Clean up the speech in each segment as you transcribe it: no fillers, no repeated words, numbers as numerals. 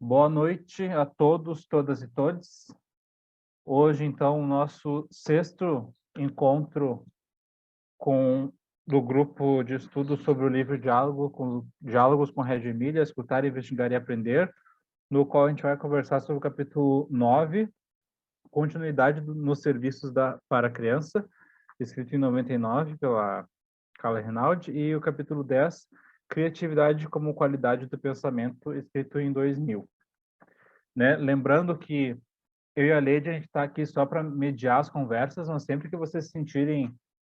Boa noite a todos, todas e todos. Hoje, então, o nosso sexto encontro do grupo de estudo sobre o livro Diálogos com Reggio Emília, Escutar, Investigar e Aprender, no qual a gente vai conversar sobre o capítulo 9, continuidade nos serviços para a criança, escrito em 99 pela Carla Rinaldi, e o capítulo 10, Criatividade como Qualidade do Pensamento, escrito em 2000. Né? Lembrando que eu e a Leide, a gente está aqui só para mediar as conversas, mas sempre que vocês se sentirem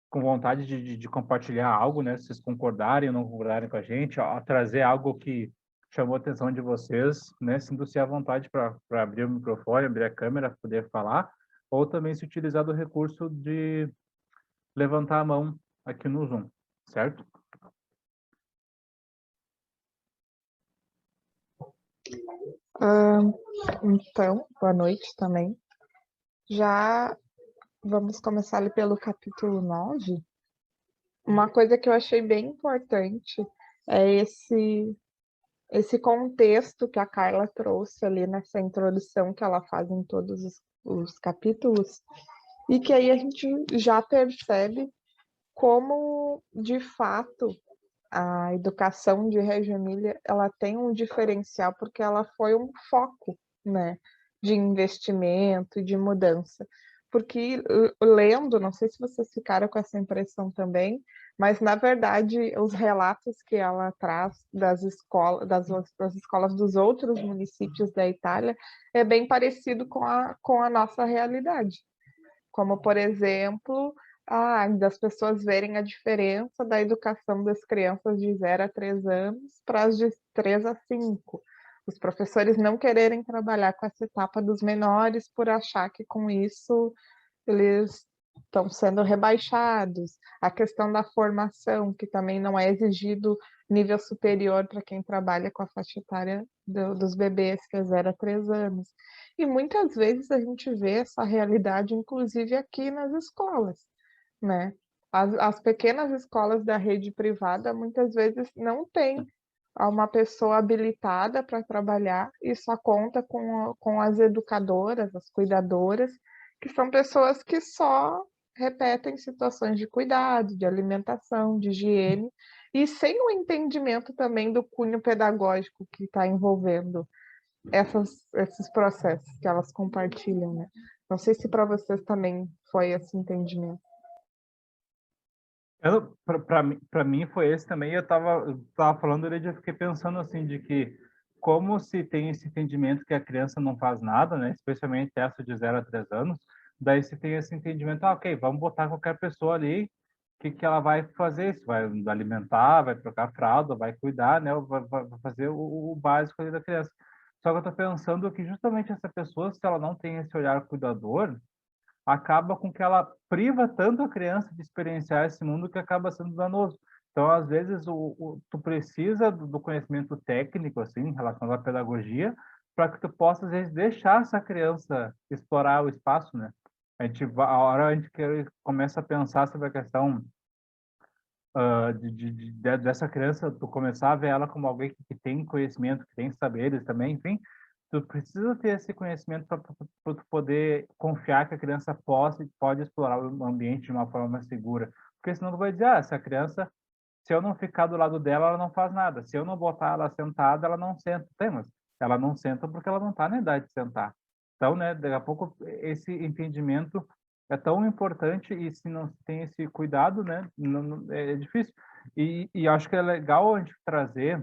com vontade de compartilhar algo, né? Se vocês concordarem ou não concordarem com a gente, ó, trazer algo que chamou a atenção de vocês, né? Sintam-se à vontade para abrir o microfone, abrir a câmera, poder falar, ou também se utilizar do recurso de levantar a mão aqui no Zoom, certo? Então, boa noite também. Já vamos começar ali pelo capítulo 9. Uma coisa que eu achei bem importante é esse contexto que a Carla trouxe ali nessa introdução que ela faz em todos os capítulos, e que aí a gente já percebe como, de fato, a educação de Reggio Emília, ela tem um diferencial porque ela foi um foco, né, de investimento e de mudança. Porque lendo, não sei se vocês ficaram com essa impressão também, mas na verdade os relatos que ela traz das escolas dos outros municípios da Itália é bem parecido com a nossa realidade. Como, por exemplo, das pessoas verem a diferença da educação das crianças de 0 a 3 anos para as de 3 a 5. Os professores não quererem trabalhar com essa etapa dos menores por achar que com isso eles estão sendo rebaixados. A questão da formação, que também não é exigido nível superior para quem trabalha com a faixa etária dos bebês, que é 0 a 3 anos. E muitas vezes a gente vê essa realidade, inclusive aqui nas escolas, né? As pequenas escolas da rede privada muitas vezes não têm uma pessoa habilitada para trabalhar e só conta com as educadoras, as cuidadoras, que são pessoas que só repetem situações de cuidado, de alimentação, de higiene, e sem o entendimento também do cunho pedagógico que está envolvendo esses processos que elas compartilham, né? Não sei se para vocês também foi esse entendimento. Para mim foi esse também. Eu tava falando, eu fiquei pensando assim de que como se tem esse entendimento que a criança não faz nada, né? Especialmente essa de 0 a 3 anos, daí se tem esse entendimento, ok, vamos botar qualquer pessoa ali, que ela vai fazer isso? Vai alimentar, vai trocar fralda, vai cuidar, né? Vai fazer o básico ali da criança. Só que eu tô pensando que justamente essa pessoa, se ela não tem esse olhar cuidador, acaba com que ela priva tanto a criança de experienciar esse mundo que acaba sendo danoso. Então, às vezes, tu precisa do conhecimento técnico, assim, relacionado à pedagogia, para que tu possa, às vezes, deixar essa criança explorar o espaço, né? A hora a gente começa a pensar sobre a questão dessa criança, tu começar a ver ela como alguém que tem conhecimento, que tem saberes também, enfim, tu precisa ter esse conhecimento para tu poder confiar que a criança pode explorar o ambiente de uma forma segura. Porque senão tu vai dizer, essa criança, se eu não ficar do lado dela, ela não faz nada. Se eu não botar ela sentada, ela não senta. Tem, mas ela não senta porque ela não está na idade de sentar. Então, né, daqui a pouco esse entendimento é tão importante e se não tem esse cuidado, né, é difícil. E acho que é legal a gente trazer,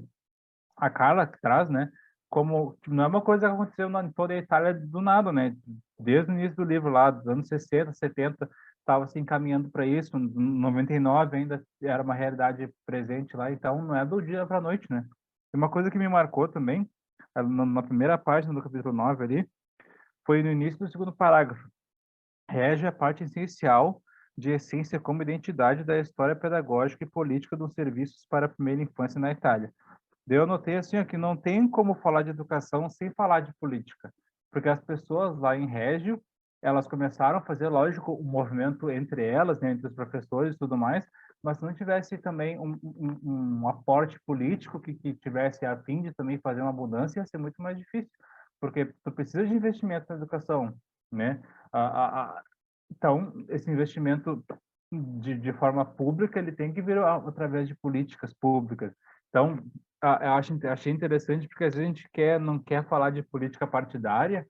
a Carla que traz, né, como não é uma coisa que aconteceu em toda a Itália do nada, né, desde o início do livro lá, dos anos 60, 70, estava se encaminhando para isso, em 99 ainda era uma realidade presente lá, então não é do dia para a noite, né. E uma coisa que me marcou também, na primeira página do capítulo 9 ali, foi no início do segundo parágrafo. Rege a parte essencial de essência como identidade da história pedagógica e política dos serviços para a primeira infância na Itália. Daí eu notei assim, que não tem como falar de educação sem falar de política, porque as pessoas lá em Régio, elas começaram a fazer, lógico, um movimento entre elas, né, entre os professores e tudo mais, mas se não tivesse também um aporte político que tivesse a fim de também fazer uma mudança, ia ser muito mais difícil, porque tu precisa de investimento na educação, né? Então, esse investimento de forma pública, ele tem que vir através de políticas públicas. Então, achei interessante, porque às vezes a gente não quer falar de política partidária,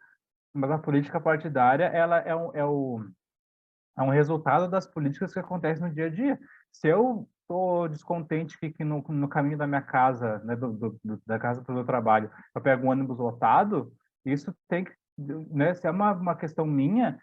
mas a política partidária, ela é um resultado das políticas que acontecem no dia a dia. Se eu estou descontente que no caminho da minha casa, né, da casa para o meu trabalho, eu pego um ônibus lotado, isso tem que, né, se é uma questão minha,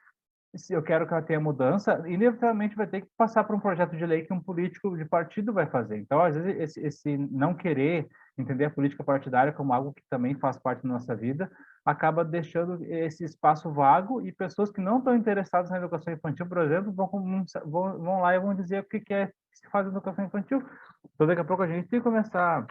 se eu quero que ela tenha mudança, inevitavelmente vai ter que passar por um projeto de lei que um político de partido vai fazer. Então, às vezes, esse não querer entender a política partidária como algo que também faz parte da nossa vida, acaba deixando esse espaço vago, e pessoas que não estão interessadas na educação infantil, por exemplo, vão lá e vão dizer o que é que se faz na educação infantil. Então, daqui a pouco a gente tem que começar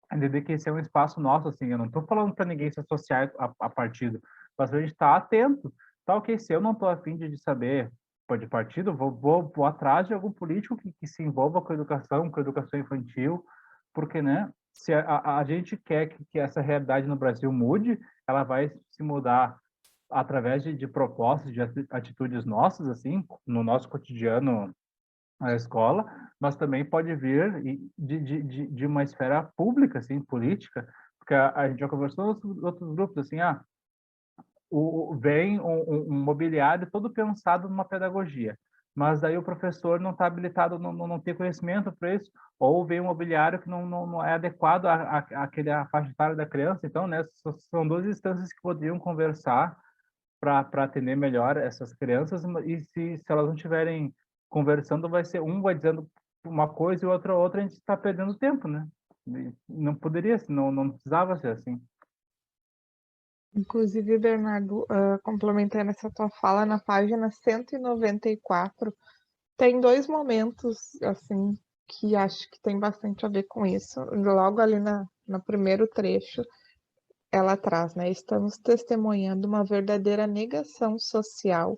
a entender que esse é um espaço nosso, assim, eu não estou falando para ninguém se associar a partido, mas a gente está atento. Tá, ok, se eu não estou afim de saber de partido, vou atrás de algum político que se envolva com a educação infantil, porque, né, se a gente quer que essa realidade no Brasil mude, ela vai se mudar através de propostas, de atitudes nossas, assim, no nosso cotidiano na escola, mas também pode vir de uma esfera pública, assim, política, porque a gente já conversou com outros grupos, assim, vem um mobiliário todo pensado numa pedagogia, mas daí o professor não está habilitado, não tem conhecimento para isso, ou vem um mobiliário que não é adequado à faixa etária da criança. Então, né, são duas instâncias que poderiam conversar para atender melhor essas crianças, e se elas não estiverem conversando, vai dizendo uma coisa e outra, a gente está perdendo tempo, né? Não poderia, não precisava ser assim. Inclusive, Bernardo, complementando essa tua fala, na página 194, tem dois momentos, assim, que acho que tem bastante a ver com isso. Logo ali no primeiro trecho, ela traz, né? Estamos testemunhando uma verdadeira negação social,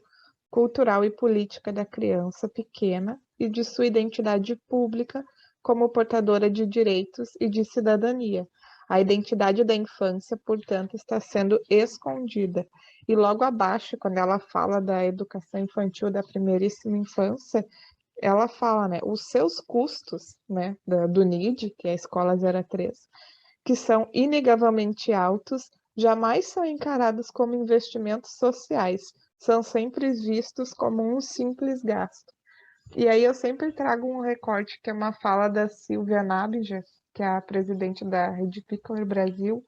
cultural e política da criança pequena e de sua identidade pública como portadora de direitos e de cidadania. A identidade da infância, portanto, está sendo escondida. E logo abaixo, quando ela fala da educação infantil da primeiríssima infância, ela fala, né, os seus custos, né, do NID, que é a Escola 03, que são inegavelmente altos, jamais são encarados como investimentos sociais, são sempre vistos como um simples gasto. E aí eu sempre trago um recorte, que é uma fala da Silvia Nabja, que é a presidente da Rede Pickler Brasil,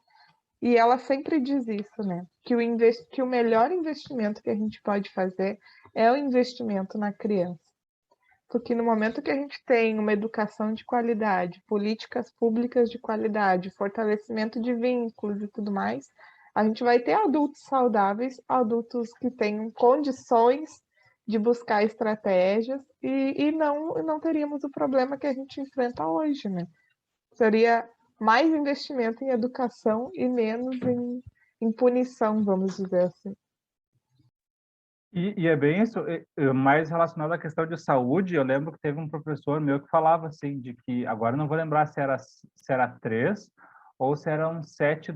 e ela sempre diz isso, né? Que o melhor investimento que a gente pode fazer é o investimento na criança. Porque no momento que a gente tem uma educação de qualidade, políticas públicas de qualidade, fortalecimento de vínculos e tudo mais, a gente vai ter adultos saudáveis, adultos que tenham condições de buscar estratégias e não teríamos o problema que a gente enfrenta hoje, né? Seria mais investimento em educação e menos em punição, vamos dizer assim. E é bem isso, mais relacionado à questão de saúde. Eu lembro que teve um professor meu que falava assim, de que, agora não vou lembrar se era 3 ou se eram US$ 7.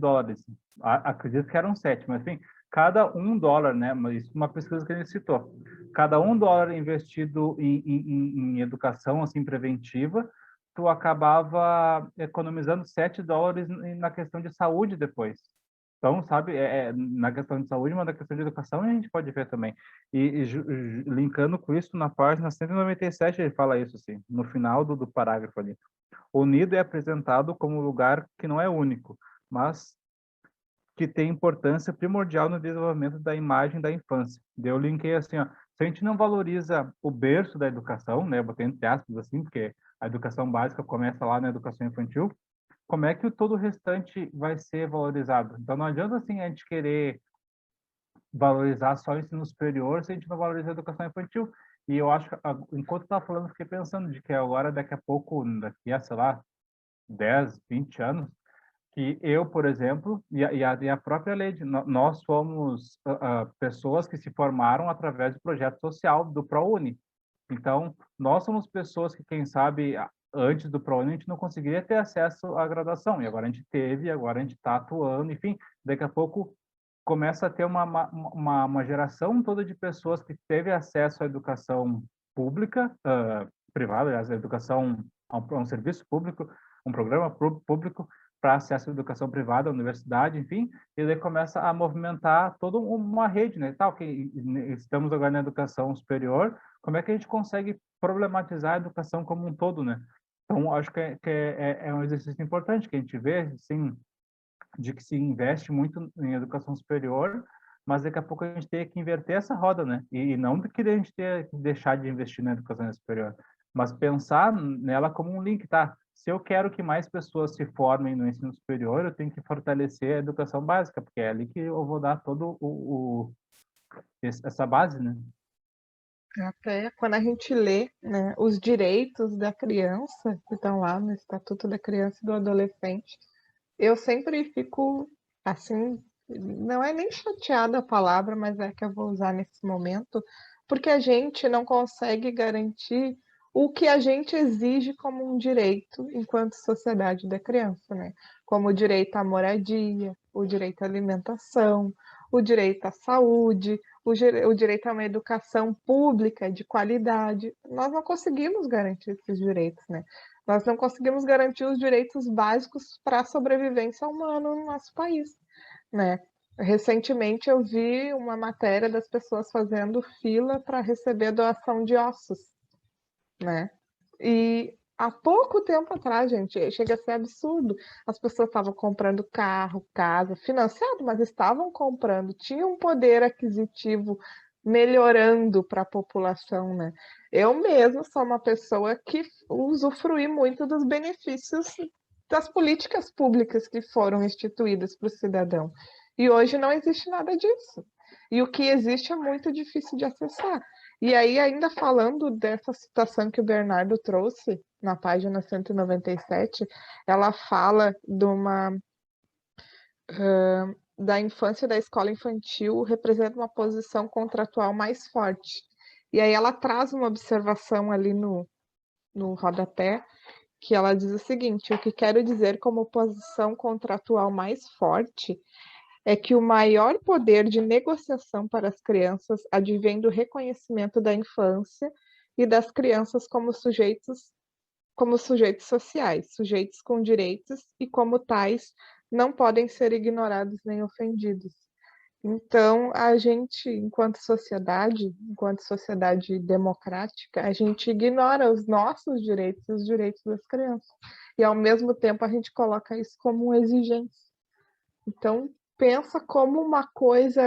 Acredito que eram 7, mas enfim, cada US$ 1, né? Mas isso é uma pesquisa que ele citou. Cada US$ 1 investido em educação, assim, preventiva, tu acabava economizando US$ 7 na questão de saúde depois. Então, sabe, na questão de saúde, mas na questão de educação a gente pode ver também. Linkando com isso, na página 197 ele fala isso, assim, no final do parágrafo ali. O nido é apresentado como um lugar que não é único, mas que tem importância primordial no desenvolvimento da imagem da infância. Eu linkei assim, ó, se a gente não valoriza o berço da educação, né, botei entre aspas assim, porque a educação básica começa lá na educação infantil, como é que todo o restante vai ser valorizado? Então, não adianta assim a gente querer valorizar só o ensino superior se a gente não valoriza a educação infantil. E eu acho que, enquanto eu estava falando, eu fiquei pensando de que agora, daqui a pouco, daqui a, sei lá, 10, 20 anos, que eu, por exemplo, e a própria lei, nós somos pessoas que se formaram através do projeto social do ProUni. Então, nós somos pessoas que, quem sabe, antes do ProUni, a gente não conseguiria ter acesso à graduação, e agora a gente teve, agora a gente está atuando, enfim, daqui a pouco começa a ter uma geração toda de pessoas que teve acesso à educação pública, privada, aliás, a educação a um serviço público, um programa público para acesso à educação privada, à universidade, enfim, e daí começa a movimentar toda uma rede, né, tal, que estamos agora na educação superior, como é que a gente consegue problematizar a educação como um todo, né? Então, acho que é um exercício importante que a gente vê, assim, de que se investe muito em educação superior, mas daqui a pouco a gente tem que inverter essa roda, né? E não que a gente tenha que deixar de investir na educação superior, mas pensar nela como um link, tá? Se eu quero que mais pessoas se formem no ensino superior, eu tenho que fortalecer a educação básica, porque é ali que eu vou dar todo essa base, né? Até quando a gente lê, né, os direitos da criança, que estão lá no Estatuto da Criança e do Adolescente, eu sempre fico, assim, não é nem chateada a palavra, mas é que eu vou usar nesse momento, porque a gente não consegue garantir o que a gente exige como um direito enquanto sociedade da criança, né? Como o direito à moradia, o direito à alimentação, o direito à saúde, o direito a uma educação pública de qualidade. Nós não conseguimos garantir esses direitos, né? Nós não conseguimos garantir os direitos básicos para a sobrevivência humana no nosso país, né? Recentemente eu vi uma matéria das pessoas fazendo fila para receber doação de ossos, né? E há pouco tempo atrás, gente, chega a ser absurdo. As pessoas estavam comprando carro, casa, financiado, mas estavam comprando, tinham um poder aquisitivo melhorando para a população, né? Eu mesma sou uma pessoa que usufrui muito dos benefícios das políticas públicas que foram instituídas para o cidadão. E hoje não existe nada disso. E o que existe é muito difícil de acessar. E aí, ainda falando dessa citação que o Bernardo trouxe na página 197, ela fala da infância da escola infantil representa uma posição contratual mais forte. E aí ela traz uma observação ali no rodapé, que ela diz o seguinte: o que quero dizer como posição contratual mais forte é que o maior poder de negociação para as crianças advém do reconhecimento da infância e das crianças como sujeitos sociais, sujeitos com direitos e, como tais, não podem ser ignorados nem ofendidos. Então, a gente, enquanto sociedade democrática, a gente ignora os nossos direitos e os direitos das crianças. E, ao mesmo tempo, a gente coloca isso como uma exigência. Então, pensa como uma coisa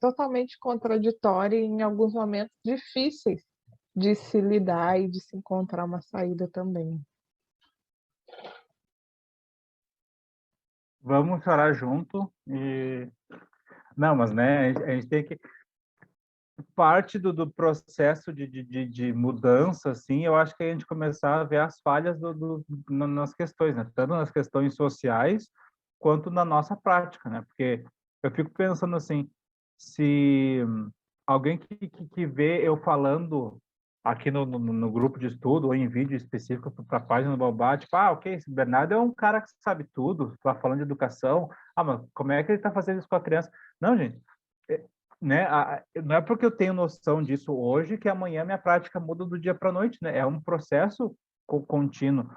totalmente contraditória e, em alguns momentos, difíceis de se lidar e de se encontrar uma saída também. Vamos chorar junto e... Não, mas, né, a gente tem que... Parte do processo de mudança, assim, eu acho que a gente começar a ver as falhas nas questões, né? Tanto nas questões sociais, quanto na nossa prática, né? Porque eu fico pensando assim, se alguém que vê eu falando aqui no grupo de estudo ou em vídeo específico para a página do Baobá, tipo, ok, esse Bernardo é um cara que sabe tudo, está falando de educação, mas como é que ele está fazendo isso com a criança? Não, gente, né? Não é porque eu tenho noção disso hoje que amanhã minha prática muda do dia para a noite, né? É um processo contínuo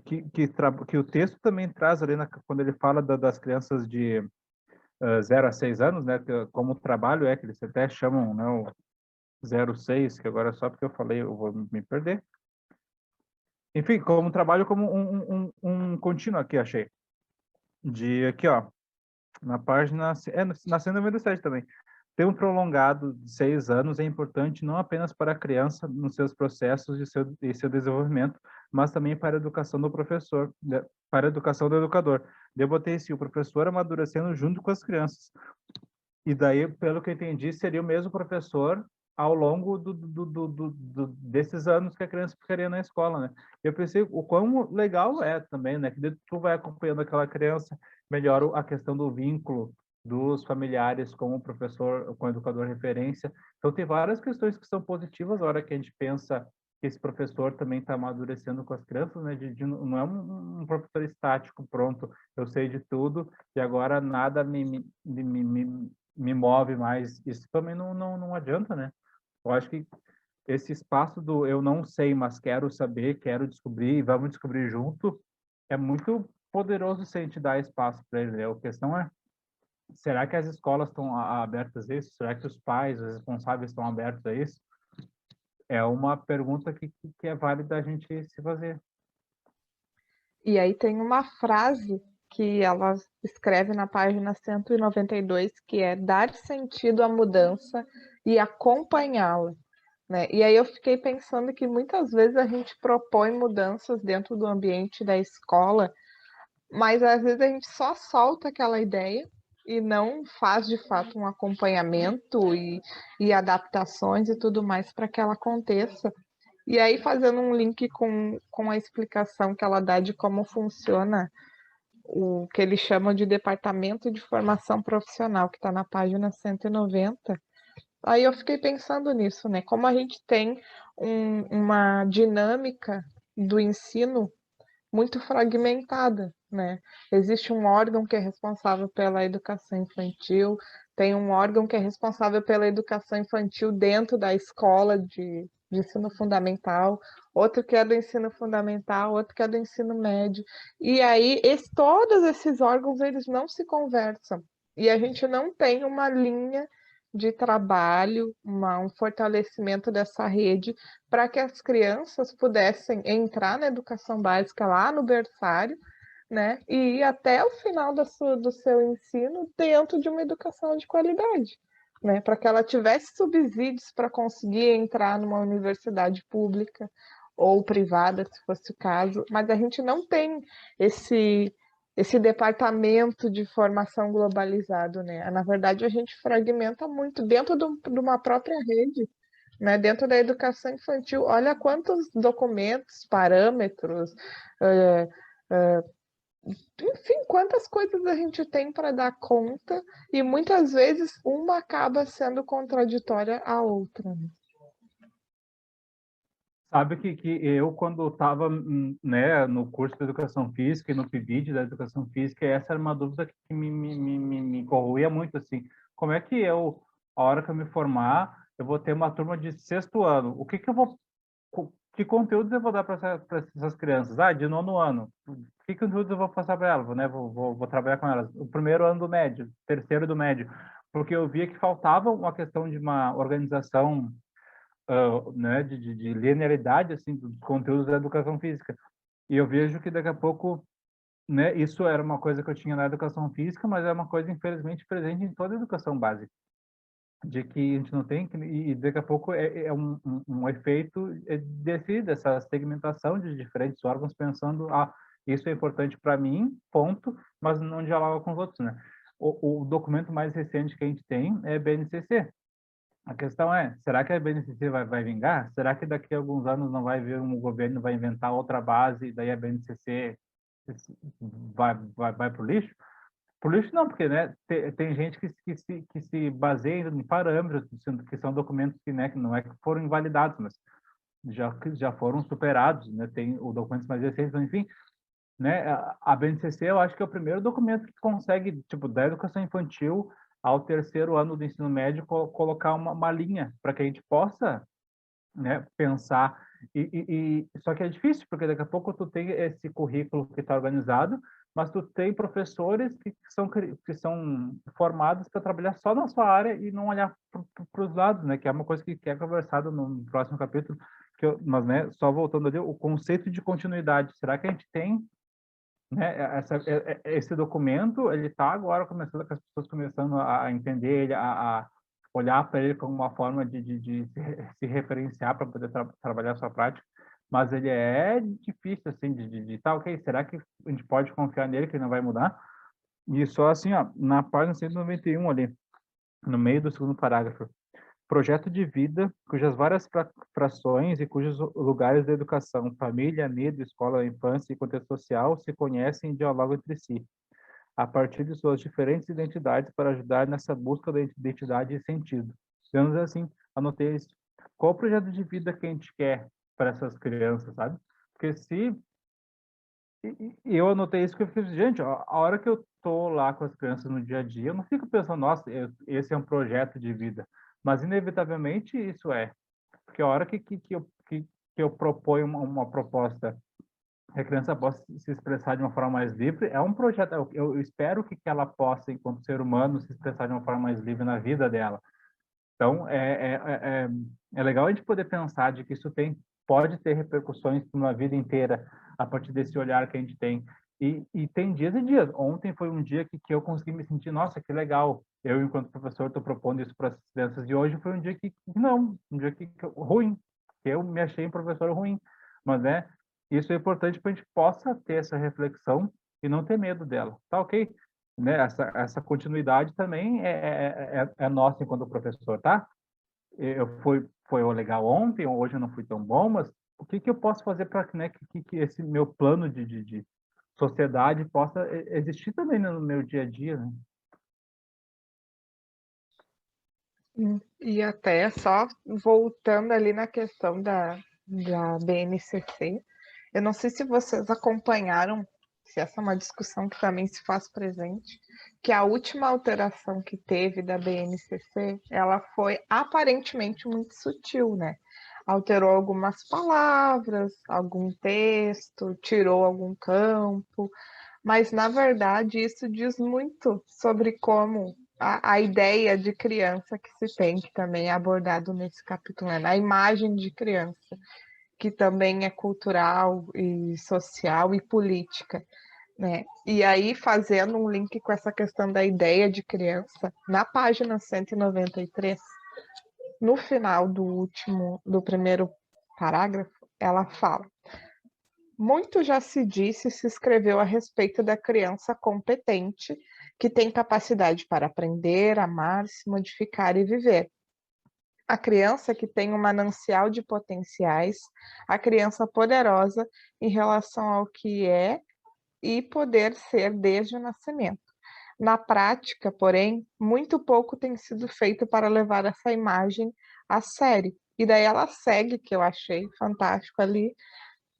que o texto também traz ali quando ele fala das crianças de 0 a 6 anos, né? Como o trabalho que eles até chamam, né? O 0,6, que agora só porque eu falei eu vou me perder. Enfim, como trabalho como um contínuo aqui, achei. Aqui, ó, na página, na 197 também. Tempo prolongado de 6 anos é importante não apenas para a criança nos seus processos e seu desenvolvimento, mas também para a educação do professor, para a educação do educador. Debatei-se o professor amadurecendo junto com as crianças. E daí, pelo que eu entendi, seria o mesmo professor ao longo desses anos que a criança ficaria na escola, né? Eu pensei o quão legal é também, né? Que tu vai acompanhando aquela criança, melhora a questão do vínculo dos familiares com o professor, com o educador referência. Então, tem várias questões que são positivas na hora que a gente pensa que esse professor também está amadurecendo com as crianças, né? Não é um professor estático, pronto, eu sei de tudo e agora nada me move mais. Isso também não adianta, né? Eu acho que esse espaço do eu não sei, mas quero saber, quero descobrir, vamos descobrir junto, é muito poderoso se a gente dar espaço para ele, né? A questão é, será que as escolas estão abertas a isso? Será que os pais, os responsáveis estão abertos a isso? É uma pergunta que é válida a gente se fazer. E aí tem uma frase que ela escreve na página 192, que é dar sentido à mudança e acompanhá-la, né? E aí eu fiquei pensando que muitas vezes a gente propõe mudanças dentro do ambiente da escola, mas às vezes a gente só solta aquela ideia e não faz de fato um acompanhamento e adaptações e tudo mais para que ela aconteça. E aí, fazendo um link com a explicação que ela dá de como funciona o que eles chamam de Departamento de Formação Profissional, que está na página 190, aí eu fiquei pensando nisso, né? Como a gente tem uma dinâmica do ensino muito fragmentada, né? Existe um órgão que é responsável pela educação infantil, tem um órgão que é responsável pela educação infantil dentro da escola de ensino fundamental, outro que é do ensino fundamental, outro que é do ensino médio. E aí, todos esses órgãos, eles não se conversam. E a gente não tem uma linha de trabalho, um fortalecimento dessa rede para que as crianças pudessem entrar na educação básica lá no berçário, né, e ir até o final do seu ensino dentro de uma educação de qualidade, né, para que ela tivesse subsídios para conseguir entrar numa universidade pública ou privada, se fosse o caso, mas a gente não tem esse departamento de formação globalizado, né? Na verdade, a gente fragmenta muito dentro de uma própria rede, né? Dentro da educação infantil. Olha quantos documentos, parâmetros, é, é, enfim, quantas coisas a gente tem para dar conta e muitas vezes uma acaba sendo contraditória à outra, né? Sabe que eu, quando estava, né, no curso de Educação Física e no PIBID da Educação Física, essa era uma dúvida que me corroía muito, assim, como é que eu, a hora que eu me formar, eu vou ter uma turma de sexto ano, o que que eu vou, que conteúdos eu vou dar para essas crianças? Ah, de nono ano, que conteúdos eu vou passar para elas, né, vou trabalhar com elas, o primeiro ano do médio, terceiro do médio, porque eu via que faltava uma questão de uma organização né, de linearidade assim dos conteúdos da educação física. E eu vejo que daqui a pouco, né, isso era uma coisa que eu tinha na educação física, mas é uma coisa infelizmente presente em toda a educação básica, de que a gente não tem e daqui a pouco é um efeito dessa segmentação de diferentes órgãos pensando isso é importante para mim, ponto, mas não dialoga com os outros, né? O documento mais recente que a gente tem é BNCC. A questão é, será que a BNCC vai vingar? Será que daqui a alguns anos não vai vir um governo vai inventar outra base e daí a BNCC vai para o lixo? Para o lixo não, porque né, tem gente que se baseia em parâmetros, que são documentos que, né, que não é que foram invalidados, mas já foram superados, né? Tem os documentos mais recentes, então, enfim, né? A BNCC eu acho que é o primeiro documento que consegue, tipo, da educação infantil ao terceiro ano do ensino médio, colocar uma linha para que a gente possa, né, pensar. Só que é difícil, porque daqui a pouco tu tem esse currículo que está organizado, mas tu tem professores que são formados para trabalhar só na sua área e não olhar para os lados, né? Que é uma coisa que é conversado no próximo capítulo, mas, né, só voltando ali, o conceito de continuidade. Será que a gente tem, né, esse documento? Ele está agora começando, com as pessoas começando a entender ele, a olhar para ele como uma forma de se referenciar para poder trabalhar a sua prática, mas ele é difícil, assim, tá, ok, será que a gente pode confiar nele que ele não vai mudar? E só assim, ó, na página 191 ali, no meio do segundo parágrafo, projeto de vida, cujas várias frações e cujos lugares da educação, família, medo, escola, infância e contexto social se conhecem e dialogam entre si. a partir de suas diferentes identidades para ajudar nessa busca da identidade e sentido. Digamos assim, anotei isso. Qual o projeto de vida que a gente quer para essas crianças, sabe? Porque se... E eu anotei isso que eu fiz, gente, ó, a hora que eu tô lá com as crianças no dia a dia, eu não fico pensando, nossa, esse é um projeto de vida. Mas, inevitavelmente, isso é. Porque a hora que eu proponho uma proposta que a criança possa se expressar de uma forma mais livre, é um projeto. Eu espero que ela possa, enquanto ser humano, se expressar de uma forma mais livre na vida dela. Então, é legal a gente poder pensar de que isso pode ter repercussões na vida inteira, a partir desse olhar que a gente tem. E tem dias e dias. Ontem foi um dia que eu consegui me sentir, nossa, que legal. Eu, enquanto professor, estou propondo isso para as crianças. E hoje foi um dia que não, um dia ruim, que eu me achei um professor ruim. Mas, isso é importante para a gente possa ter essa reflexão e não ter medo dela. Tá ok? Né? Essa continuidade também é nossa enquanto professor, tá? Foi legal ontem, hoje eu não fui tão bom, mas o que eu posso fazer para, né, que esse meu plano de sociedade possa existir também no meu dia a dia, né? E até só voltando ali na questão da BNCC, eu não sei se vocês acompanharam, se essa é uma discussão que também se faz presente, que a última alteração que teve da BNCC, ela foi aparentemente muito sutil, né? Alterou algumas palavras, algum texto, tirou algum campo, mas na verdade isso diz muito sobre como a ideia de criança que se tem, que também é abordado nesse capítulo, né? A imagem de criança, que também é cultural e social e política, né? E aí, fazendo um link com essa questão da ideia de criança, na página 193, no final do primeiro parágrafo, ela fala: muito já se disse e se escreveu a respeito da criança competente, que tem capacidade para aprender, amar, se modificar e viver. A criança que tem um manancial de potenciais, a criança poderosa em relação ao que é e poder ser desde o nascimento. Na prática, porém, muito pouco tem sido feito para levar essa imagem a sério. E daí ela segue, que eu achei fantástico ali,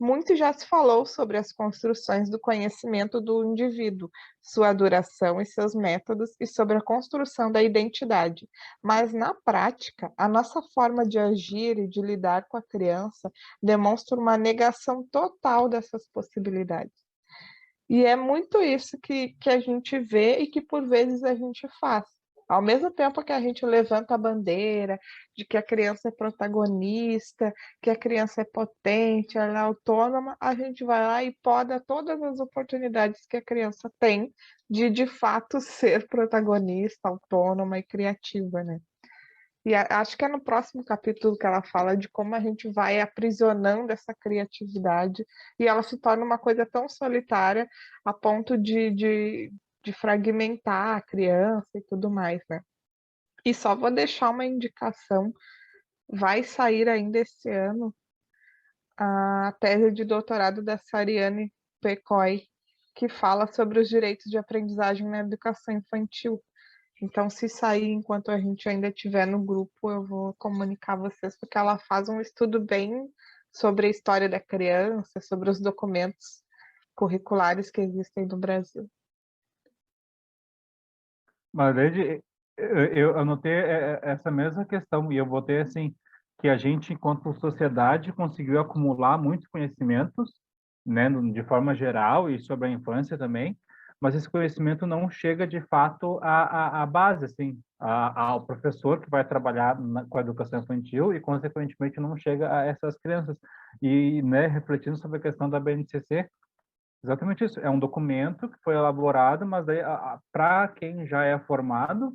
muito já se falou sobre as construções do conhecimento do indivíduo, sua duração e seus métodos, e sobre a construção da identidade. Mas, na prática, a nossa forma de agir e de lidar com a criança demonstra uma negação total dessas possibilidades. E é muito isso que a gente vê e que, por vezes, a gente faz. Ao mesmo tempo que a gente levanta a bandeira de que a criança é protagonista, que a criança é potente, ela é autônoma, a gente vai lá e poda todas as oportunidades que a criança tem de fato ser protagonista, autônoma e criativa, né? E acho que é no próximo capítulo que ela fala de como a gente vai aprisionando essa criatividade e ela se torna uma coisa tão solitária a ponto de fragmentar a criança e tudo mais, né? E só vou deixar uma indicação: vai sair ainda esse ano a tese de doutorado da Sariane Pecoy, que fala sobre os direitos de aprendizagem na educação infantil. Então, se sair enquanto a gente ainda estiver no grupo, eu vou comunicar a vocês, porque ela faz um estudo bem sobre a história da criança, sobre os documentos curriculares que existem no Brasil. Mas desde eu anotei essa mesma questão e eu botei assim que a gente, enquanto sociedade, conseguiu acumular muitos conhecimentos, né, de forma geral e sobre a infância também, mas esse conhecimento não chega de fato à base, assim, ao professor que vai trabalhar com a educação infantil e, consequentemente, não chega a essas crianças. E, né, refletindo sobre a questão da BNCC, exatamente isso. É um documento que foi elaborado, mas para quem já é formado,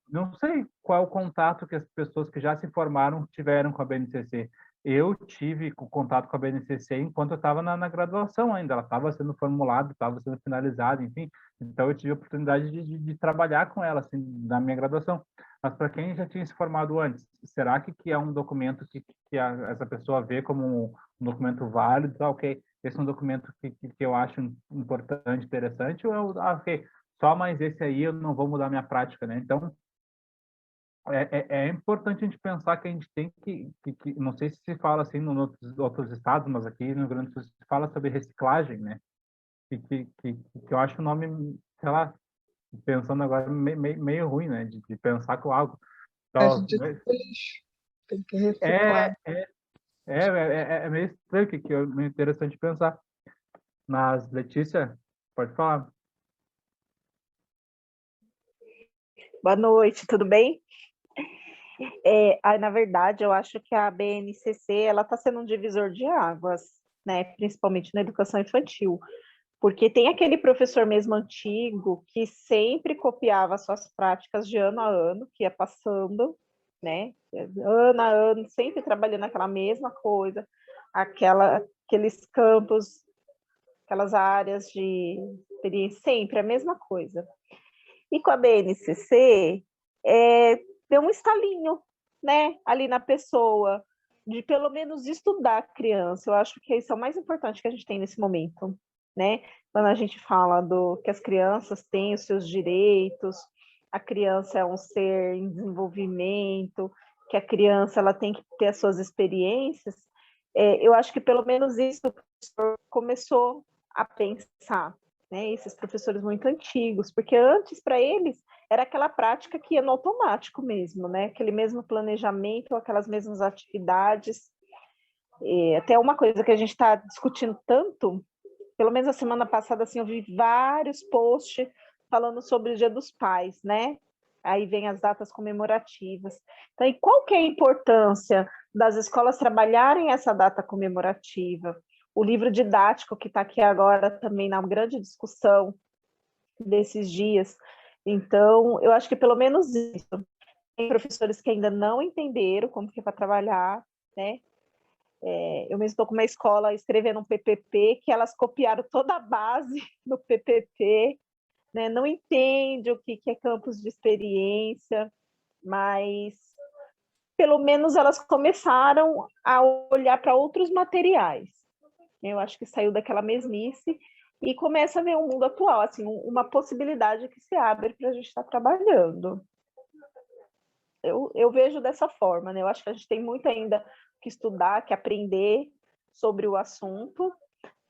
não sei qual é o contato que as pessoas que já se formaram tiveram com a BNCC. Eu tive contato com a BNCC enquanto eu estava na graduação ainda. Ela estava sendo formulada, estava sendo finalizada, enfim. Então, eu tive a oportunidade de trabalhar com ela, assim, na minha graduação. Mas para quem já tinha se formado antes, será que é um documento que essa pessoa vê como um documento válido? Ah, ok, esse é um documento que eu acho importante, interessante, ou ok, só mais esse aí eu não vou mudar minha prática, né? Então, é importante a gente pensar que a gente tem não sei se se fala assim nos outros estados, mas aqui no Rio Grande do Sul se fala sobre reciclagem, né? Que eu acho o nome, sei lá, pensando agora, meio ruim, né? De pensar com algo. A Então, gente tem lixo, tem que reciclar. é, é meio estranho, que é meio interessante pensar. Mas, Letícia, pode falar. Boa noite, tudo bem? Na verdade, eu acho que a BNCC ela está sendo um divisor de águas, né? Principalmente na educação infantil, porque tem aquele professor mesmo antigo que sempre copiava suas práticas de ano a ano, que ia passando, né? Ano a ano, sempre trabalhando aquela mesma coisa, aqueles campos, aquelas áreas de experiência, sempre a mesma coisa. E com a BNCC, deu um estalinho, né, ali na pessoa, de pelo menos estudar a criança. Eu acho que isso é o mais importante que a gente tem nesse momento, né? Quando a gente fala que as crianças têm os seus direitos, a criança é um ser em desenvolvimento, que a criança ela tem que ter as suas experiências, eu acho que pelo menos isso o professor começou a pensar, né? Esses professores muito antigos, porque antes para eles era aquela prática que ia no automático mesmo, né? Aquele mesmo planejamento, aquelas mesmas atividades. Até uma coisa que a gente está discutindo tanto, pelo menos a semana passada, assim, eu vi vários posts falando sobre o Dia dos Pais, né? Aí vem as datas comemorativas. Então, e qual que é a importância das escolas trabalharem essa data comemorativa? O livro didático que está aqui agora também na grande discussão desses dias. Então, eu acho que pelo menos isso. Tem professores que ainda não entenderam como que é para trabalhar, né? Eu mesmo estou com uma escola escrevendo um PPP, que elas copiaram toda a base no PPP, né? Não entende o que é campus de experiência, mas pelo menos elas começaram a olhar para outros materiais. Eu acho que saiu daquela mesmice e começa a ver um mundo atual, assim, uma possibilidade que se abre para a gente estar trabalhando. Eu vejo dessa forma, né? Eu acho que a gente tem muito ainda que estudar, que aprender sobre o assunto,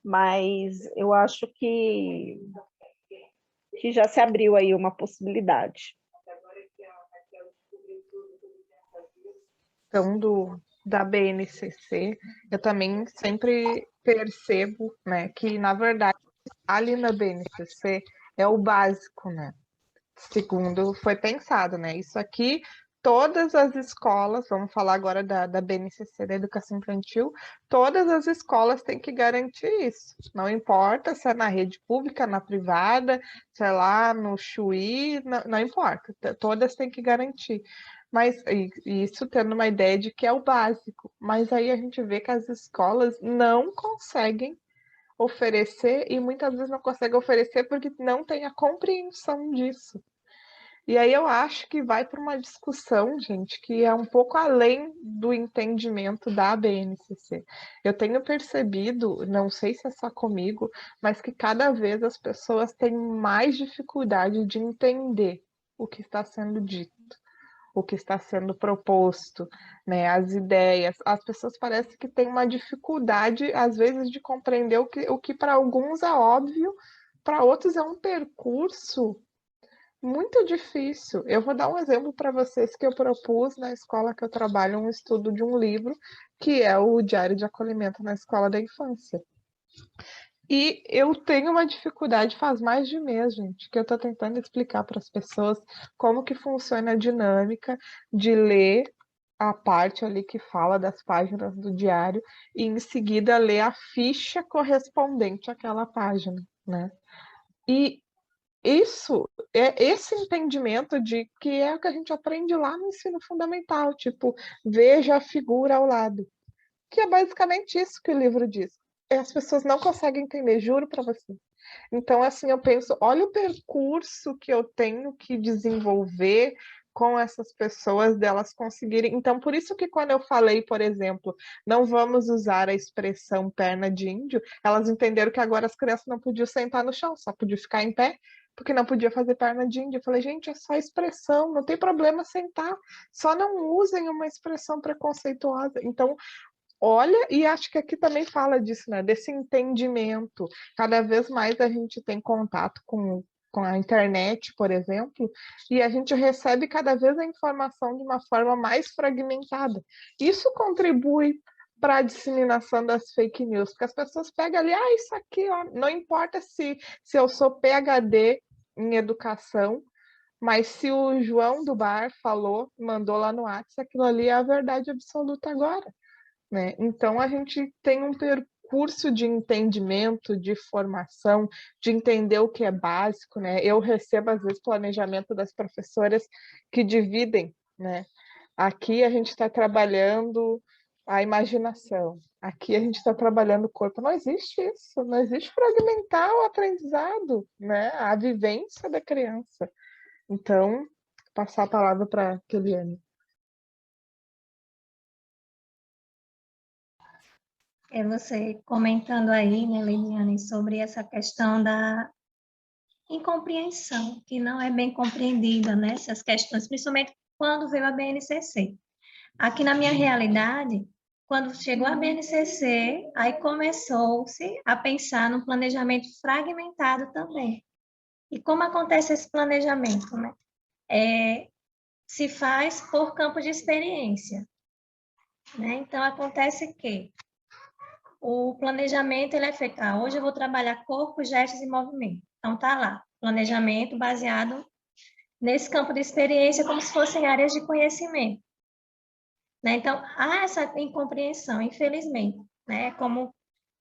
mas eu acho que já se abriu aí uma possibilidade. Então, da BNCC, eu também sempre percebo, né, que, na verdade, ali na BNCC é o básico, né? Segundo foi pensado, né? Isso aqui, todas as escolas, vamos falar agora da BNCC, da Educação Infantil, todas as escolas têm que garantir isso. Não importa se é na rede pública, na privada, sei lá, no Chuí, não importa. Todas têm que garantir. Mas isso tendo uma ideia de que é o básico. Mas aí a gente vê que as escolas não conseguem oferecer e muitas vezes não consegue oferecer porque não tem a compreensão disso. E aí eu acho que vai para uma discussão, gente, que é um pouco além do entendimento da BNCC. Eu tenho percebido, não sei se é só comigo, mas que cada vez as pessoas têm mais dificuldade de entender o que está sendo dito, o que está sendo proposto, né, as ideias. As pessoas parecem que têm uma dificuldade, às vezes, de compreender o que para alguns é óbvio, para outros é um percurso muito difícil. Eu vou dar um exemplo para vocês que eu propus na escola que eu trabalho, um estudo de um livro, que é o Diário de Acolhimento na Escola da Infância. E eu tenho uma dificuldade faz mais de mês, gente, que eu estou tentando explicar para as pessoas como que funciona a dinâmica de ler a parte ali que fala das páginas do diário e em seguida ler a ficha correspondente àquela página, né? E isso é esse entendimento de que é o que a gente aprende lá no ensino fundamental, tipo, veja a figura ao lado, que é basicamente isso que o livro diz. E as pessoas não conseguem entender, juro para você. Então, assim, eu penso, olha o percurso que eu tenho que desenvolver, com essas pessoas, delas conseguirem. Então, por isso que quando eu falei, por exemplo, não vamos usar a expressão perna de índio, elas entenderam que agora as crianças não podiam sentar no chão, só podiam ficar em pé, porque não podia fazer perna de índio. Eu falei, gente, é só expressão, não tem problema sentar, só não usem uma expressão preconceituosa. Então, olha, e acho que aqui também fala disso, né? Desse entendimento. Cada vez mais a gente tem contato com a internet, por exemplo, e a gente recebe cada vez a informação de uma forma mais fragmentada. Isso contribui para a disseminação das fake news, porque as pessoas pegam ali, isso aqui, ó, não importa se eu sou PhD em educação, mas se o João do bar falou, mandou lá no WhatsApp, aquilo ali é a verdade absoluta agora. Né? Então, a gente tem um percurso de entendimento, de formação, de entender o que é básico. Né? Eu recebo, às vezes, planejamento das professoras que dividem. Né? Aqui a gente está trabalhando a imaginação, aqui a gente está trabalhando o corpo. Não existe isso, não existe fragmentar o aprendizado, né? A vivência da criança. Então, passar a palavra para a Keliane. Você comentando aí, né, Liliane, sobre essa questão da incompreensão, que não é bem compreendida, né, essas questões, principalmente quando veio a BNCC. Aqui na minha realidade, quando chegou a BNCC, aí começou-se a pensar no planejamento fragmentado também. E como acontece esse planejamento, né? Se faz por campo de experiência, né? Então, acontece que o planejamento ele é feito, hoje eu vou trabalhar corpo, gestos e movimento. Então, tá lá, planejamento baseado nesse campo de experiência, como se fossem áreas de conhecimento. Né? Então, há essa incompreensão, infelizmente, né? Como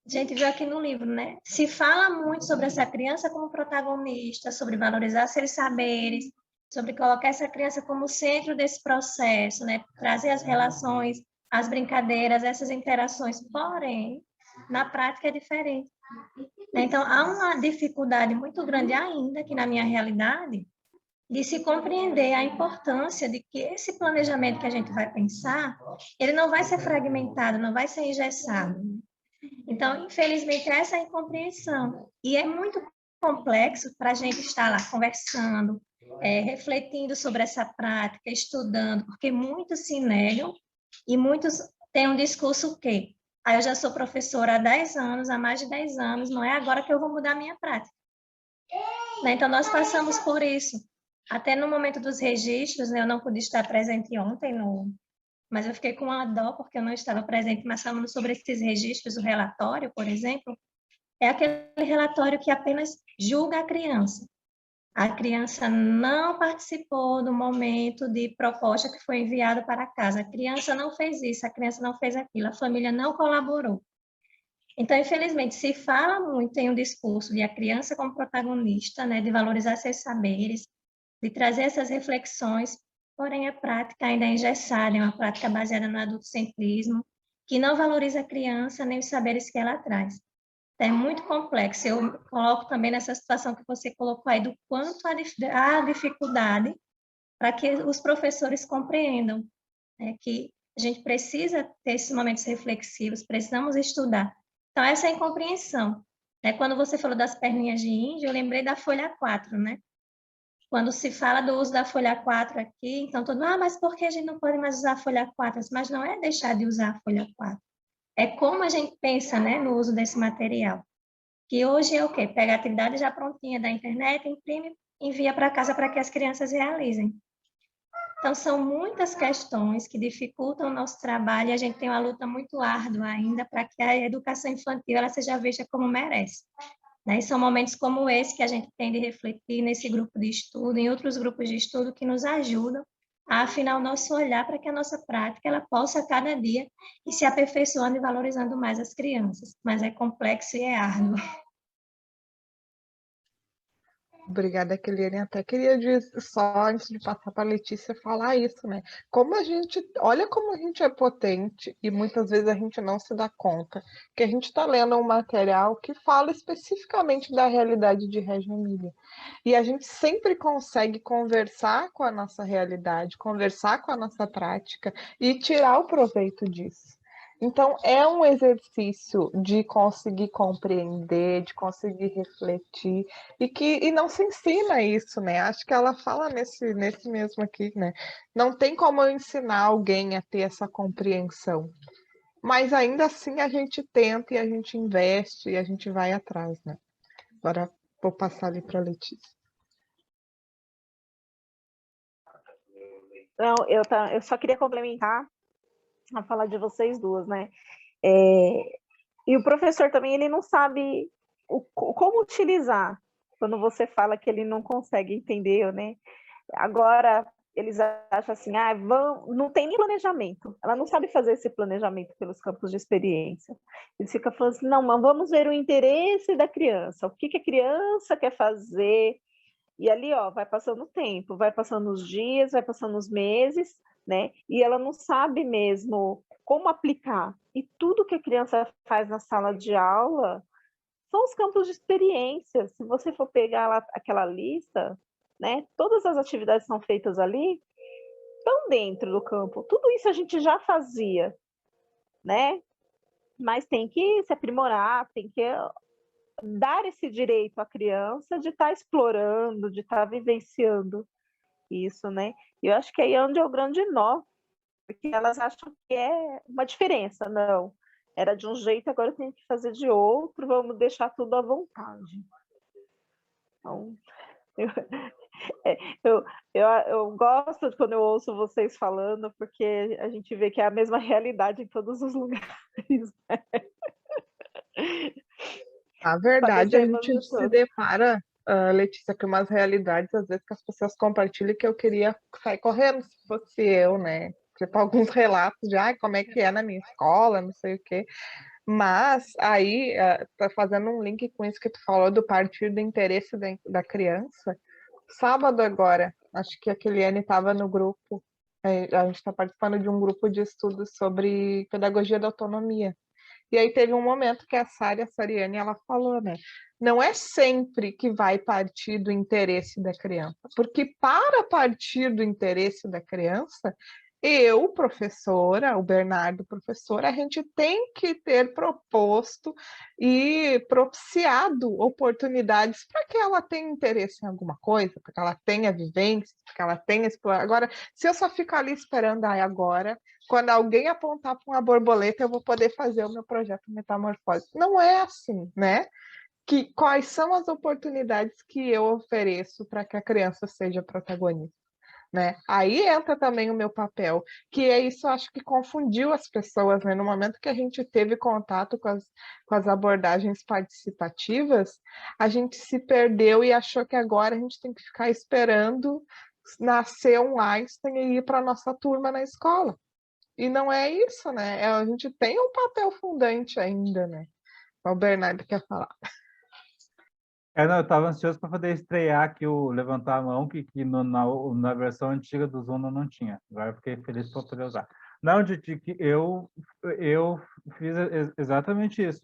a gente viu aqui no livro, né? Se fala muito sobre essa criança como protagonista, sobre valorizar seus saberes, sobre colocar essa criança como centro desse processo, né? Trazer as relações, as brincadeiras, essas interações, porém, na prática é diferente. Né? Então, há uma dificuldade muito grande ainda aqui na minha realidade de se compreender a importância de que esse planejamento que a gente vai pensar, ele não vai ser fragmentado, não vai ser engessado. Então, infelizmente, essa é a incompreensão. E é muito complexo para a gente estar lá conversando, refletindo sobre essa prática, estudando, porque muitos se negam e muitos têm um discurso que eu já sou professora há 10 anos, há mais de 10 anos, não é agora que eu vou mudar a minha prática. Né? Então, nós passamos por isso. Até no momento dos registros, né, eu não pude estar presente ontem, mas eu fiquei com uma dó porque eu não estava presente, mas falando sobre esses registros, o relatório, por exemplo, é aquele relatório que apenas julga a criança. A criança não participou do momento de proposta que foi enviado para casa. A criança não fez isso, a criança não fez aquilo, a família não colaborou. Então, infelizmente, se fala muito em um discurso de a criança como protagonista, né, de valorizar seus saberes, de trazer essas reflexões, porém a prática ainda é engessada, é uma prática baseada no adultocentrismo, que não valoriza a criança nem os saberes que ela traz. Então, é muito complexo. Eu coloco também nessa situação que você colocou aí, do quanto há dificuldade para que os professores compreendam, né, que a gente precisa ter esses momentos reflexivos, precisamos estudar. Então, essa é a incompreensão. Né? Quando você falou das perninhas de índio, eu lembrei da folha 4, né? Quando se fala do uso da folha 4 aqui, então todo mundo, mas por que a gente não pode mais usar a folha 4? Mas não é deixar de usar a folha 4. É como a gente pensa, né, no uso desse material. Que hoje é o quê? Pega a atividade já prontinha da internet, imprime, envia para casa para que as crianças realizem. Então, são muitas questões que dificultam o nosso trabalho e a gente tem uma luta muito árdua ainda para que a educação infantil ela seja vista como merece. Né? E são momentos como esse que a gente tem de refletir nesse grupo de estudo, em outros grupos de estudo que nos ajudam a afinar o nosso olhar para que a nossa prática ela possa cada dia ir se aperfeiçoando e valorizando mais as crianças. Mas é complexo e é árduo. Obrigada, Keliane. Até queria só, antes de passar para a Letícia, falar isso, né? Olha como a gente é potente e muitas vezes a gente não se dá conta que a gente está lendo um material que fala especificamente da realidade de Reggio Emília. E a gente sempre consegue conversar com a nossa realidade, conversar com a nossa prática e tirar o proveito disso. Então, é um exercício de conseguir compreender, de conseguir refletir, e não se ensina isso, né? Acho que ela fala nesse mesmo aqui, né? Não tem como eu ensinar alguém a ter essa compreensão. Mas ainda assim a gente tenta e a gente investe e a gente vai atrás, né? Agora vou passar ali para a Letícia. Não, eu só queria complementar a falar de vocês duas, né? E o professor também, ele não sabe como utilizar quando você fala que ele não consegue entender, né? Agora, eles acham assim, não tem nem planejamento. Ela não sabe fazer esse planejamento pelos campos de experiência. Eles ficam falando assim, não, mas vamos ver o interesse da criança, o que a criança quer fazer. E ali, ó, vai passando o tempo, vai passando os dias, vai passando os meses, né? E ela não sabe mesmo como aplicar. E tudo que a criança faz na sala de aula são os campos de experiência. Se você for pegar lá aquela lista, né? Todas as atividades que são feitas ali estão dentro do campo. Tudo isso a gente já fazia, né? Mas tem que se aprimorar, tem que dar esse direito à criança de estar explorando, de estar vivenciando isso, né? E eu acho que aí é onde é o grande nó, porque elas acham que é uma diferença. Não, era de um jeito, agora eu tenho que fazer de outro, vamos deixar tudo à vontade. Então, eu gosto quando eu ouço vocês falando, porque a gente vê que é a mesma realidade em todos os lugares. Né? Na verdade, a gente se depara, Letícia, com umas realidades, às vezes, que as pessoas compartilham que eu queria sair correndo se fosse eu, né? Tipo, alguns relatos de como é que é na minha escola, não sei o quê. Mas aí, tá fazendo um link com isso que tu falou do partir do interesse da criança. Sábado agora, acho que a Keliane estava no grupo, a gente está participando de um grupo de estudos sobre pedagogia da autonomia. E aí teve um momento que a Sariane, ela falou, né? Não é sempre que vai partir do interesse da criança, porque para partir do interesse da criança, eu, professora, o Bernardo, professor, a gente tem que ter proposto e propiciado oportunidades para que ela tenha interesse em alguma coisa, para que ela tenha vivência, para que ela tenha exploração. Agora, se eu só ficar ali esperando, agora, quando alguém apontar para uma borboleta, eu vou poder fazer o meu projeto Metamorfose. Não é assim, né? Quais são as oportunidades que eu ofereço para que a criança seja protagonista? Né? Aí entra também o meu papel, que é isso, acho que confundiu as pessoas, né? No momento que a gente teve contato com as abordagens participativas, a gente se perdeu e achou que agora a gente tem que ficar esperando nascer um Einstein e ir para a nossa turma na escola. E não é isso, né? A gente tem um papel fundante ainda, né? O Bernardo quer falar. Não, eu estava ansioso para poder estrear aqui o Levantar a Mão, que na versão antiga do Zoom não tinha. Agora eu fiquei feliz para poder usar. Não, de que eu fiz exatamente isso,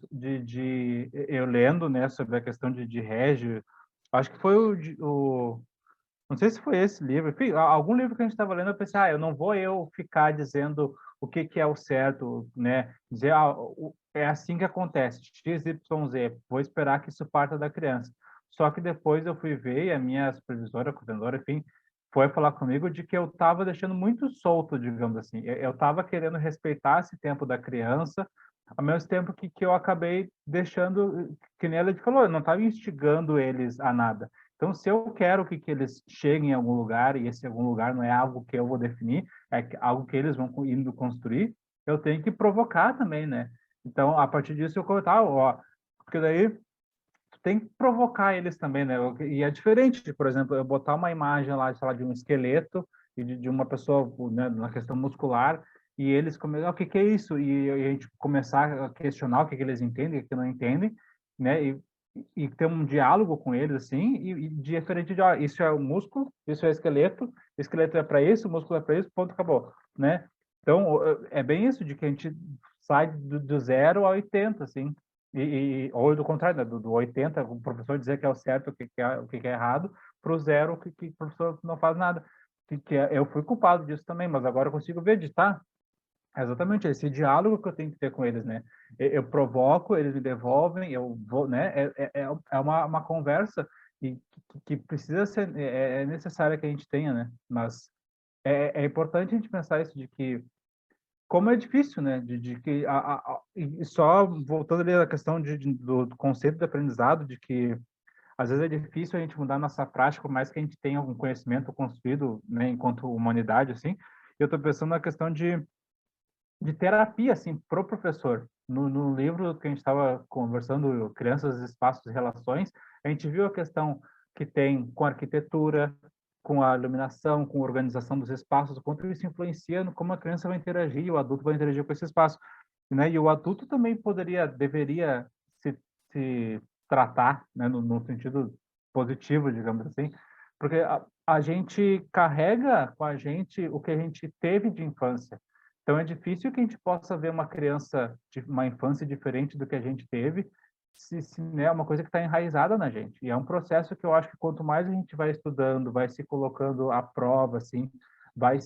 eu lendo, né, sobre a questão de Régio, acho que foi não sei se foi esse livro, enfim, algum livro que a gente estava lendo, eu pensei, eu não vou ficar dizendo o que é o certo, né? Dizer, é assim que acontece, X, Y, Z, vou esperar que isso parta da criança. Só que depois eu fui ver, e a minha supervisora, coordenadora, enfim, foi falar comigo de que eu estava deixando muito solto, digamos assim. Eu estava querendo respeitar esse tempo da criança, ao mesmo tempo que eu acabei deixando, que nem ela falou, eu não estava instigando eles a nada. Então, se eu quero que eles cheguem em algum lugar, e esse algum lugar não é algo que eu vou definir, é algo que eles vão indo construir, eu tenho que provocar também, né? Então, a partir disso, eu colocar, porque daí tu tem que provocar eles também, né? E é diferente, por exemplo, eu botar uma imagem lá, sei lá, de um esqueleto e de uma pessoa, né, na questão muscular, e eles começam, o que é isso? E a gente começar a questionar o que eles entendem, o que não entendem, né? e ter um diálogo com eles, assim, e diferente de, ó, isso é o músculo, isso é o esqueleto é para isso, o músculo é para isso, ponto, acabou, né? Então, é bem isso, de que a gente sai do 0 ao 80, assim, ou do contrário, né? Do 80, o professor dizer que é o certo, o que é errado, para o 0, que o professor não faz nada. Eu fui culpado disso também, mas agora eu consigo ver de tá. Exatamente, esse diálogo que eu tenho que ter com eles, né? Eu provoco, eles me devolvem, eu vou, né? É uma conversa que precisa ser, é necessária que a gente tenha, né? Mas é importante a gente pensar isso, de que como é difícil, né? De que e só voltando ali à questão do conceito de aprendizado, de que às vezes é difícil a gente mudar nossa prática, por mais que a gente tenha algum conhecimento construído, né, enquanto humanidade, assim. Eu estou pensando na questão de terapia, assim, pro professor. No livro que a gente estava conversando, Crianças, Espaços e Relações, a gente viu a questão que tem com a arquitetura, com a iluminação, com a organização dos espaços, o quanto isso influencia no como a criança vai interagir, o adulto vai interagir com esse espaço, né? E o adulto também deveria se tratar, né, no sentido positivo, digamos assim, porque a gente carrega com a gente o que a gente teve de infância. Então é difícil que a gente possa ver uma criança de uma infância diferente do que a gente teve, se né, é uma coisa que está enraizada na gente. E é um processo que eu acho que quanto mais a gente vai estudando, vai se colocando à prova, assim, vai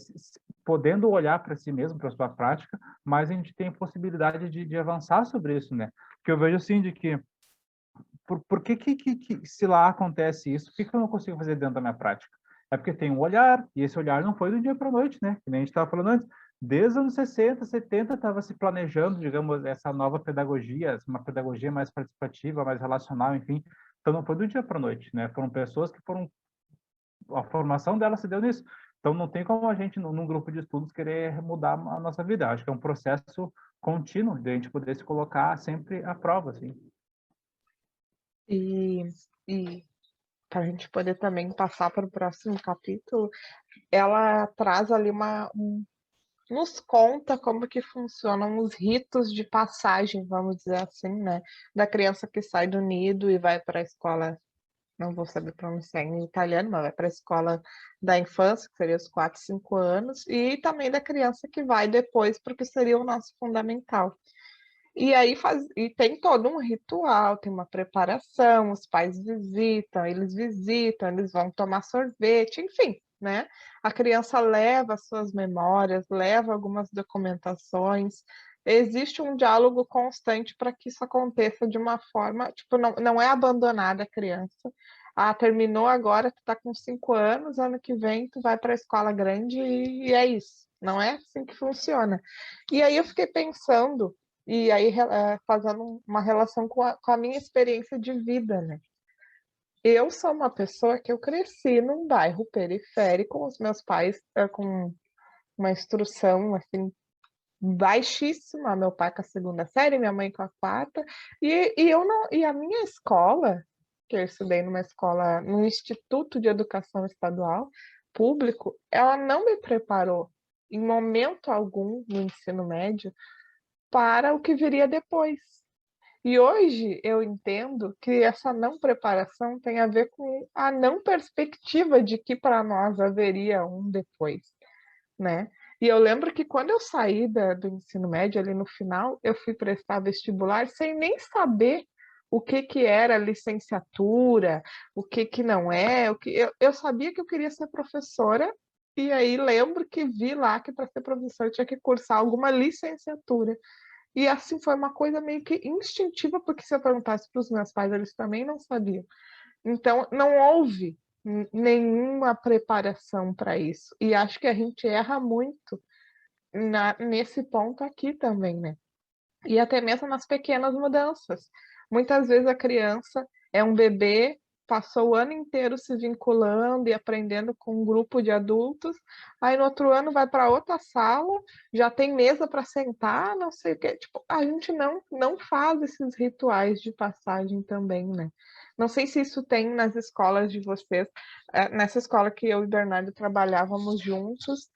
podendo olhar para si mesmo, para a sua prática, mais a gente tem a possibilidade de avançar sobre isso, né? Porque eu vejo assim de que por que se lá acontece isso, por que eu não consigo fazer dentro da minha prática? É porque tem um olhar, e esse olhar não foi do dia para a noite, né? Que nem a gente estava falando antes. Desde os anos 60, 70, estava se planejando, digamos, essa nova pedagogia, uma pedagogia mais participativa, mais relacional, enfim. Então, não foi do dia para a noite, né? Foram pessoas que foram... A formação dela se deu nisso. Então, não tem como a gente, num grupo de estudos, querer mudar a nossa vida. Acho que é um processo contínuo de a gente poder se colocar sempre à prova, assim. E para a gente poder também passar para o próximo capítulo, ela traz ali nos conta como que funcionam os ritos de passagem, vamos dizer assim, né? Da criança que sai do nido e vai para a escola, não vou saber pronunciar em italiano, mas vai para a escola da infância, que seria os 4, 5 anos, e também da criança que vai depois, porque seria o nosso fundamental. E aí e tem todo um ritual, tem uma preparação, os pais visitam, eles vão tomar sorvete, enfim, né? A criança leva suas memórias, leva algumas documentações. Existe um diálogo constante para que isso aconteça de uma forma, tipo, não é abandonada a criança. Ah, terminou agora, tu tá com 5 anos, ano que vem tu vai para a escola grande e é isso. Não é assim que funciona. E aí eu fiquei pensando e aí fazendo uma relação com a minha experiência de vida, né? Eu sou uma pessoa que eu cresci num bairro periférico, os meus pais com uma instrução assim baixíssima, meu pai com a segunda série, minha mãe com a quarta, e eu não, e a minha escola, que eu estudei numa escola, num Instituto de Educação Estadual público, ela não me preparou em momento algum no ensino médio para o que viria depois. E hoje eu entendo que essa não preparação tem a ver com a não perspectiva de que para nós haveria um depois, né? E eu lembro que quando eu saí do ensino médio, ali no final, eu fui prestar vestibular sem nem saber o que era licenciatura, o que não é, eu sabia que eu queria ser professora, e aí lembro que vi lá que para ser professora eu tinha que cursar alguma licenciatura. E assim foi uma coisa meio que instintiva, porque se eu perguntasse para os meus pais, eles também não sabiam. Então, não houve nenhuma preparação para isso. E acho que a gente erra muito nesse ponto aqui também, né? E até mesmo nas pequenas mudanças. Muitas vezes a criança é um bebê, passou o ano inteiro se vinculando e aprendendo com um grupo de adultos, aí no outro ano vai para outra sala, já tem mesa para sentar, não sei o quê. Tipo, a gente não faz esses rituais de passagem também, né? Não sei se isso tem nas escolas de vocês. Nessa escola que eu e Bernardo trabalhávamos juntos,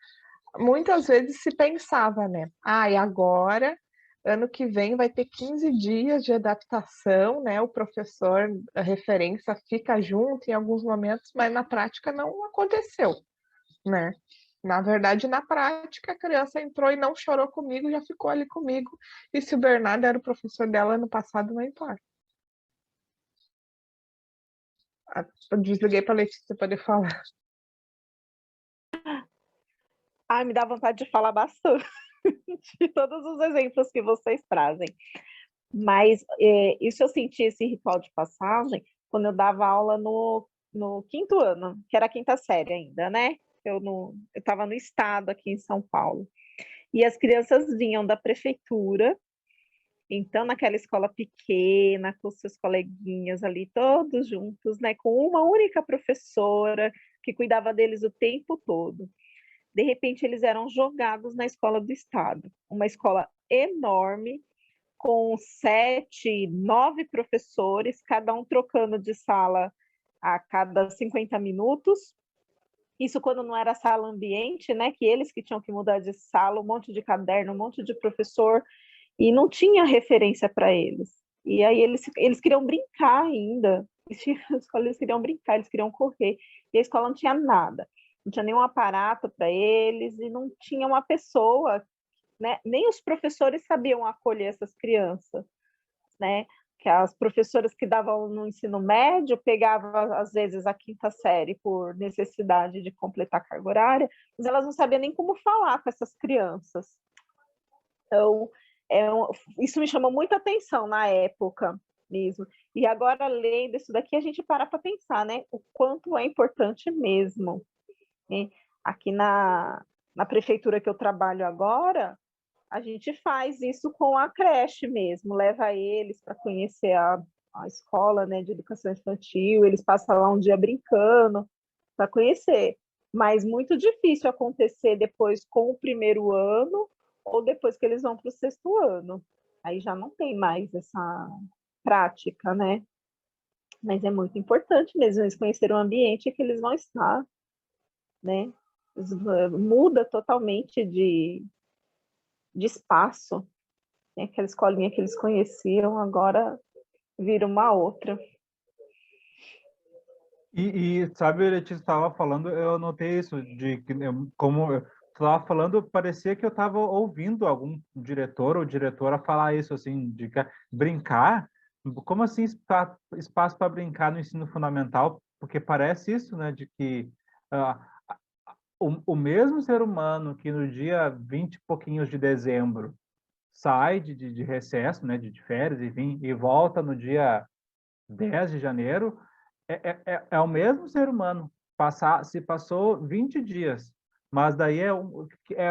muitas vezes se pensava, né? Ah, e agora ano que vem vai ter 15 dias de adaptação, né? O professor, a referência, fica junto em alguns momentos, mas na prática não aconteceu, né? Na verdade, na prática, a criança entrou e não chorou comigo, já ficou ali comigo. E se o Bernardo era o professor dela ano passado, não importa. Eu desliguei para a Letícia poder falar. Ai, me dá vontade de falar bastante de todos os exemplos que vocês trazem. Mas isso eu senti, esse ritual de passagem, quando eu dava aula no quinto ano, que era a quinta série ainda, né? Eu estava no estado aqui em São Paulo. E as crianças vinham da prefeitura, então naquela escola pequena, com seus coleguinhas ali, todos juntos, né? Com uma única professora que cuidava deles o tempo todo. De repente, eles eram jogados na escola do estado, uma escola enorme, com 7, 9 professores, cada um trocando de sala a cada 50 minutos. Isso quando não era sala ambiente, né? Que eles que tinham que mudar de sala, um monte de caderno, um monte de professor, e não tinha referência para eles. E aí eles queriam brincar ainda. Eles queriam brincar, eles queriam correr. E a escola não tinha nada. Não tinha nenhum aparato para eles e não tinha uma pessoa, né? Nem os professores sabiam acolher essas crianças, né? Que as professoras que davam no ensino médio pegavam, às vezes, a quinta série por necessidade de completar a carga horária, mas elas não sabiam nem como falar com essas crianças. Então, isso me chamou muita atenção na época mesmo. E agora, além disso daqui, a gente para pensar, né? O quanto é importante mesmo. Né? Aqui na prefeitura que eu trabalho agora, a gente faz isso com a creche mesmo, leva eles para conhecer a escola, né, de educação infantil, eles passam lá um dia brincando para conhecer, mas muito difícil acontecer depois com o primeiro ano ou depois que eles vão para o sexto ano. Aí já não tem mais essa prática, né? Mas é muito importante mesmo eles conhecerem o ambiente que eles vão estar, né? Muda totalmente de espaço. Aquela escolinha que eles conheciam, agora vira uma outra. E sabe, Letícia estava falando, eu notei isso, de que como tu estava falando, parecia que eu estava ouvindo algum diretor ou diretora falar isso, assim, de brincar, como assim espaço para brincar no ensino fundamental? Porque parece isso, né, de que o mesmo ser humano que no dia 20 e pouquinhos de dezembro sai de recesso, né, de férias, enfim, e volta no dia 10 de janeiro, é o mesmo ser humano. Se passou 20 dias, mas daí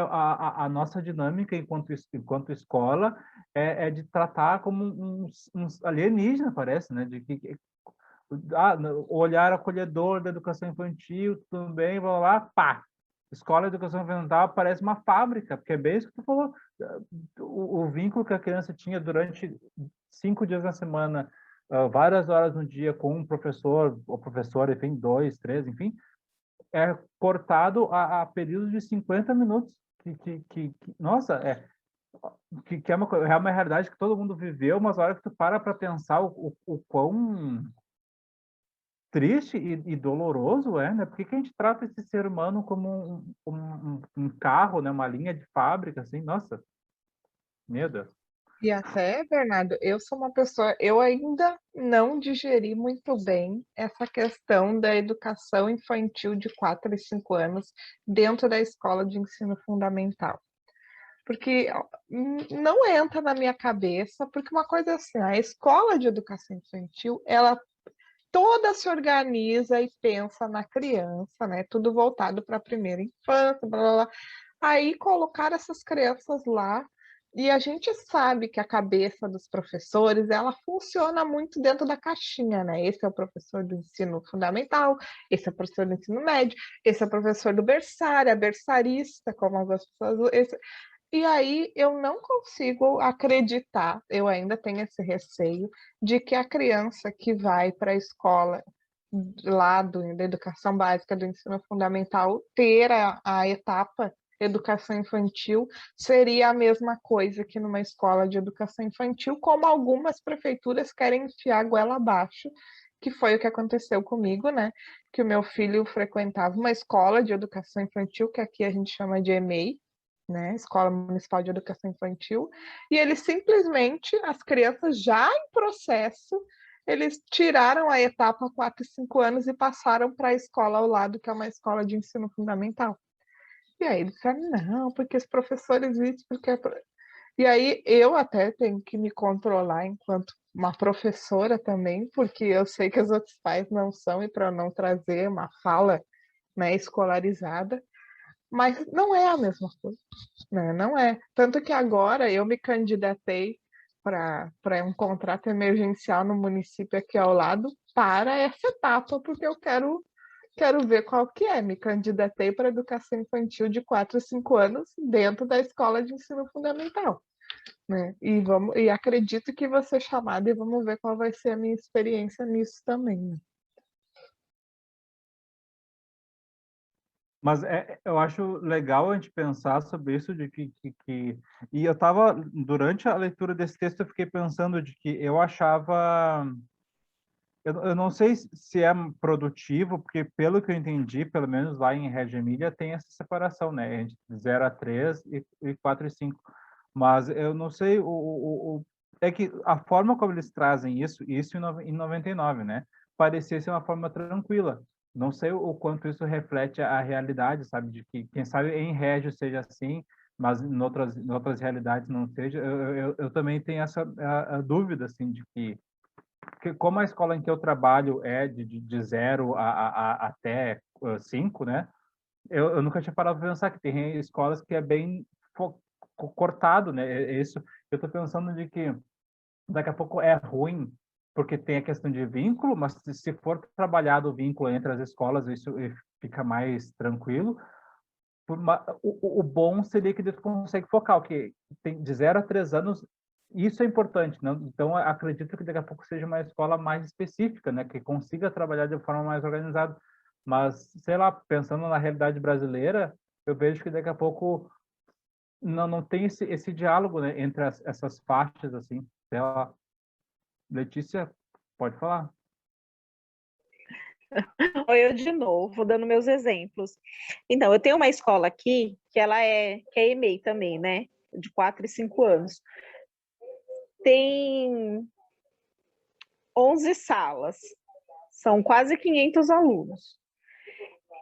a nossa dinâmica enquanto escola de tratar como uns alienígenas, parece, né? De que o olhar acolhedor da educação infantil, tudo bem, blá, blá, blá, pá! Escola de educação fundamental parece uma fábrica, porque é bem isso que tu falou. O vínculo que a criança tinha durante 5 dias na semana, várias horas no dia com um professor, ou professora, enfim, 2, 3, enfim, é cortado a períodos de 50 minutos. Nossa, é uma realidade que todo mundo viveu, mas a hora que tu para pensar o quão triste e doloroso né? Por que a gente trata esse ser humano como um carro, né? Uma linha de fábrica, assim? Nossa, meu Deus. E até, Bernardo, eu sou uma pessoa, eu ainda não digeri muito bem essa questão da educação infantil de 4 e 5 anos dentro da escola de ensino fundamental. Porque não entra na minha cabeça, porque uma coisa é assim, a escola de educação infantil, ela toda se organiza e pensa na criança, né? Tudo voltado para a primeira infância, blá, blá, blá. Aí colocar essas crianças lá e a gente sabe que a cabeça dos professores, ela funciona muito dentro da caixinha, né? Esse é o professor do ensino fundamental, esse é o professor do ensino médio, esse é o professor do berçário, a berçarista, como algumas pessoas... E aí eu não consigo acreditar, eu ainda tenho esse receio, de que a criança que vai para a escola lá da educação básica, do ensino fundamental, ter a etapa educação infantil seria a mesma coisa que numa escola de educação infantil, como algumas prefeituras querem enfiar a goela abaixo, que foi o que aconteceu comigo, né? Que o meu filho frequentava uma escola de educação infantil, que aqui a gente chama de EMEI, né? Escola Municipal de Educação Infantil, e eles simplesmente, as crianças já em processo, eles tiraram a etapa 4 e 5 anos e passaram para a escola ao lado, que é uma escola de ensino fundamental. E aí eles disseram, não, porque os professores isso, porque... E aí eu até tenho que me controlar enquanto uma professora também, porque eu sei que os outros pais não são, e para não trazer uma fala, né, escolarizada, mas não é a mesma coisa, né? Não é. Tanto que agora eu me candidatei para um contrato emergencial no município aqui ao lado para essa etapa, porque eu quero ver qual que é. Me candidatei para educação infantil de 4 a 5 anos dentro da escola de ensino fundamental, né? E acredito que vou ser chamada e vamos ver qual vai ser a minha experiência nisso também, né? Mas eu acho legal a gente pensar sobre isso, de E eu estava, durante a leitura desse texto, eu fiquei pensando de que eu achava... Eu não sei se é produtivo, porque pelo que eu entendi, pelo menos lá em Reggio Emília, tem essa separação, né? Entre 0 a 3 e 4 e 5. Mas eu não sei, é que a forma como eles trazem isso em 99, né? Parecia ser uma forma tranquila. Não sei o quanto isso reflete a realidade, sabe? De que, quem sabe, em Reggio seja assim, mas em outras realidades não seja. Eu também tenho essa a dúvida, assim, de que como a escola em que eu trabalho é de 0 até 5, né? Eu nunca tinha parado para pensar que tem escolas que é bem cortado, né? Isso, eu estou pensando de que daqui a pouco é ruim, porque tem a questão de vínculo, mas se for trabalhado o vínculo entre as escolas, isso fica mais tranquilo. O bom seria que tu consegue focar, o que tem de 0 a 3 anos, isso é importante, não? Então, acredito que daqui a pouco seja uma escola mais específica, né? Que consiga trabalhar de forma mais organizada. Mas, sei lá, pensando na realidade brasileira, eu vejo que daqui a pouco não tem esse diálogo, né, entre essas faixas, assim. Sei lá. Letícia, pode falar. Ou eu de novo, dando meus exemplos. Então, eu tenho uma escola aqui que que é EMEI também, né? De 4 e 5 anos. Tem 11 salas, são quase 500 alunos,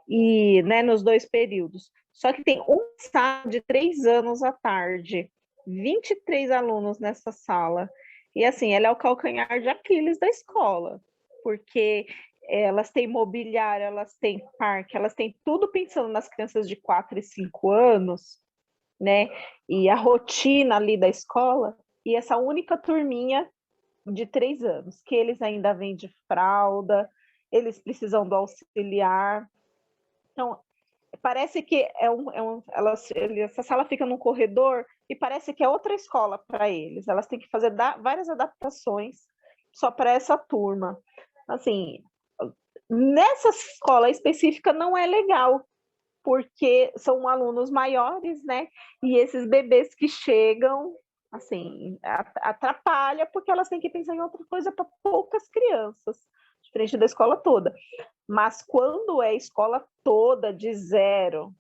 e, né, nos dois períodos. Só que tem uma sala de 3 anos à tarde, 23 alunos nessa sala. E assim, ela é o calcanhar de Aquiles da escola, porque elas têm mobiliário, elas têm parque, elas têm tudo pensando nas crianças de 4 e 5 anos, né? E a rotina ali da escola, e essa única turminha de 3 anos, que eles ainda vêm de fralda, eles precisam do auxiliar. Então, parece que essa sala fica num corredor e parece que é outra escola para eles. Elas têm que fazer várias adaptações só para essa turma. Assim, nessa escola específica não é legal, porque são alunos maiores, né? E esses bebês que chegam, assim, atrapalha, porque elas têm que pensar em outra coisa para poucas crianças, diferente da escola toda. Mas quando é escola toda, de 0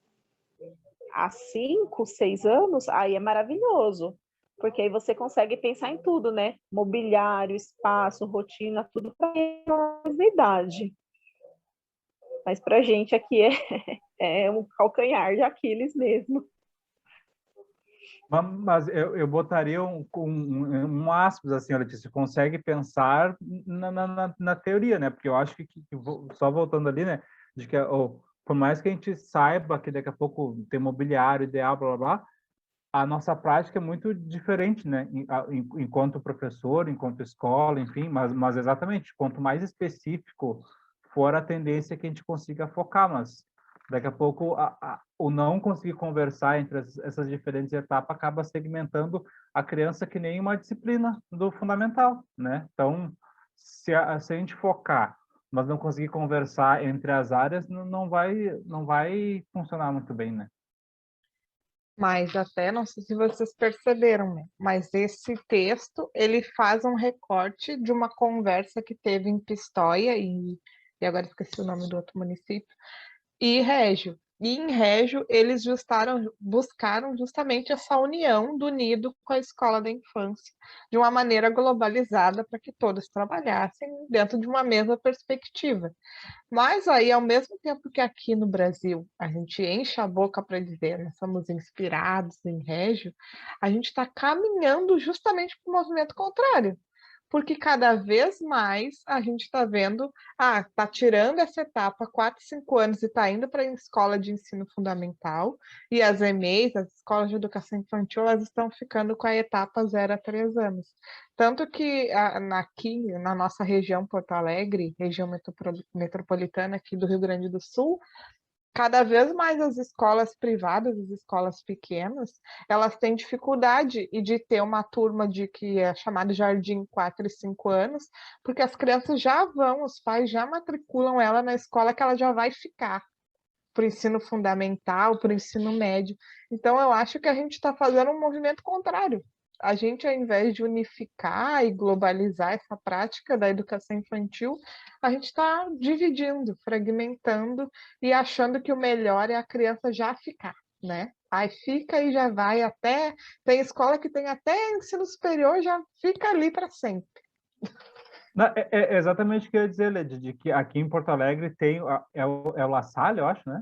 a 5, 6 anos, aí é maravilhoso, porque aí você consegue pensar em tudo, né? Mobiliário, espaço, rotina, tudo para a idade. Mas para a gente aqui é um calcanhar de Aquiles mesmo. Mas eu botaria um aspas, assim, Letícia, consegue pensar na teoria, né? Porque eu acho só voltando ali, né? De que, por mais que a gente saiba que daqui a pouco tem mobiliário ideal, blá, blá, blá, a nossa prática é muito diferente, né? Enquanto professor, enquanto escola, enfim, mas exatamente, quanto mais específico for a tendência que a gente consiga focar, mas daqui a pouco o não conseguir conversar entre essas diferentes etapas acaba segmentando a criança que nem uma disciplina do fundamental, né? Então, se a gente focar, mas não conseguir conversar entre as áreas, não vai funcionar muito bem, né? Mas até, não sei se vocês perceberam, né? Mas esse texto, ele faz um recorte de uma conversa que teve em Pistoia e agora esqueci o nome do outro município, e Régio. E em Régio, eles buscaram justamente essa união do nido com a escola da infância, de uma maneira globalizada, para que todos trabalhassem dentro de uma mesma perspectiva. Mas aí, ao mesmo tempo que aqui no Brasil a gente enche a boca para dizer nós somos inspirados em Régio, a gente está caminhando justamente para o movimento contrário. Porque cada vez mais a gente está vendo, está tirando essa etapa 4, 5 anos e está indo para a escola de ensino fundamental, e as EMEIs, as escolas de educação infantil, elas estão ficando com a etapa 0 a 3 anos. Tanto que aqui na nossa região Porto Alegre, região metropolitana aqui do Rio Grande do Sul, cada vez mais as escolas privadas, as escolas pequenas, elas têm dificuldade de ter uma turma de que é chamado jardim 4 e 5 anos, porque as crianças já vão, os pais já matriculam ela na escola que ela já vai ficar para o ensino fundamental, para o ensino médio. Então, eu acho que a gente está fazendo um movimento contrário. A gente, ao invés de unificar e globalizar essa prática da educação infantil, a gente está dividindo, fragmentando e achando que o melhor é a criança já ficar, né? Aí fica e já vai até... Tem escola que tem até ensino superior, já fica ali para sempre. Não, é exatamente o que eu ia dizer, Led, de que aqui em Porto Alegre tem o La Salle, eu acho, né?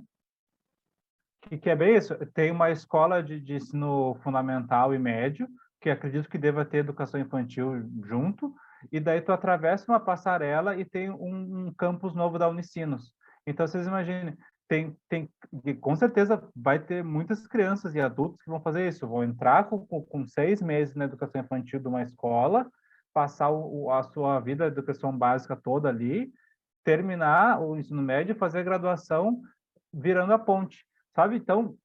Que é bem isso. Tem uma escola de ensino fundamental e médio, que acredito que deva ter educação infantil junto, e daí tu atravessa uma passarela e tem um campus novo da Unicinos. Então, vocês imaginem, com certeza vai ter muitas crianças e adultos que vão fazer isso, vão entrar com 6 meses na educação infantil de uma escola, passar a sua vida de educação básica toda ali, terminar o ensino médio e fazer a graduação virando a ponte, sabe? Então,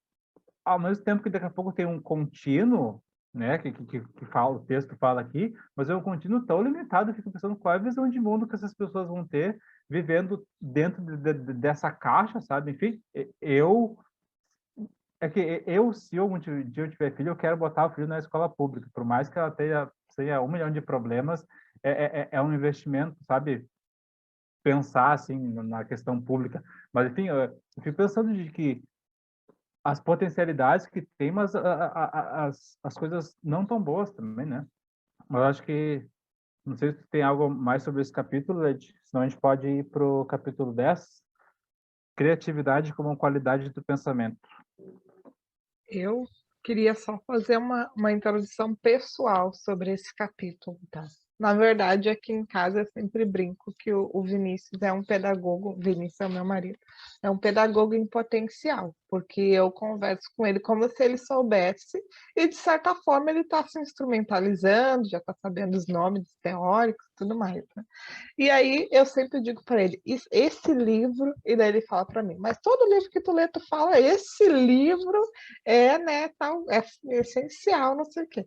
ao mesmo tempo que daqui a pouco tem um contínuo, né, que fala, o texto fala aqui, mas é um contínuo tão limitado, eu fico pensando qual é a visão de mundo que essas pessoas vão ter vivendo dentro dessa caixa, sabe? Enfim, se algum dia eu tiver filho, eu quero botar o filho na escola pública, por mais que ela tenha 1 milhão de problemas, é um investimento, sabe? Pensar, assim, na questão pública. Mas, enfim, eu fico pensando de que as potencialidades que tem, mas as coisas não tão boas também, né? Mas eu acho que, não sei se tem algo mais sobre esse capítulo, Ed, senão a gente pode ir para o capítulo 10, criatividade como qualidade do pensamento. Eu queria só fazer uma introdução pessoal sobre esse capítulo, tá? Na verdade, aqui em casa eu sempre brinco que o Vinícius é um pedagogo, Vinícius é o meu marido, é um pedagogo em potencial, porque eu converso com ele como se ele soubesse, e de certa forma ele está se instrumentalizando, já está sabendo os nomes teóricos e tudo mais, né? E aí eu sempre digo para ele, esse livro, e daí ele fala para mim, mas todo livro que tu lê, tu fala, esse livro né, tal, é essencial, não sei o quê.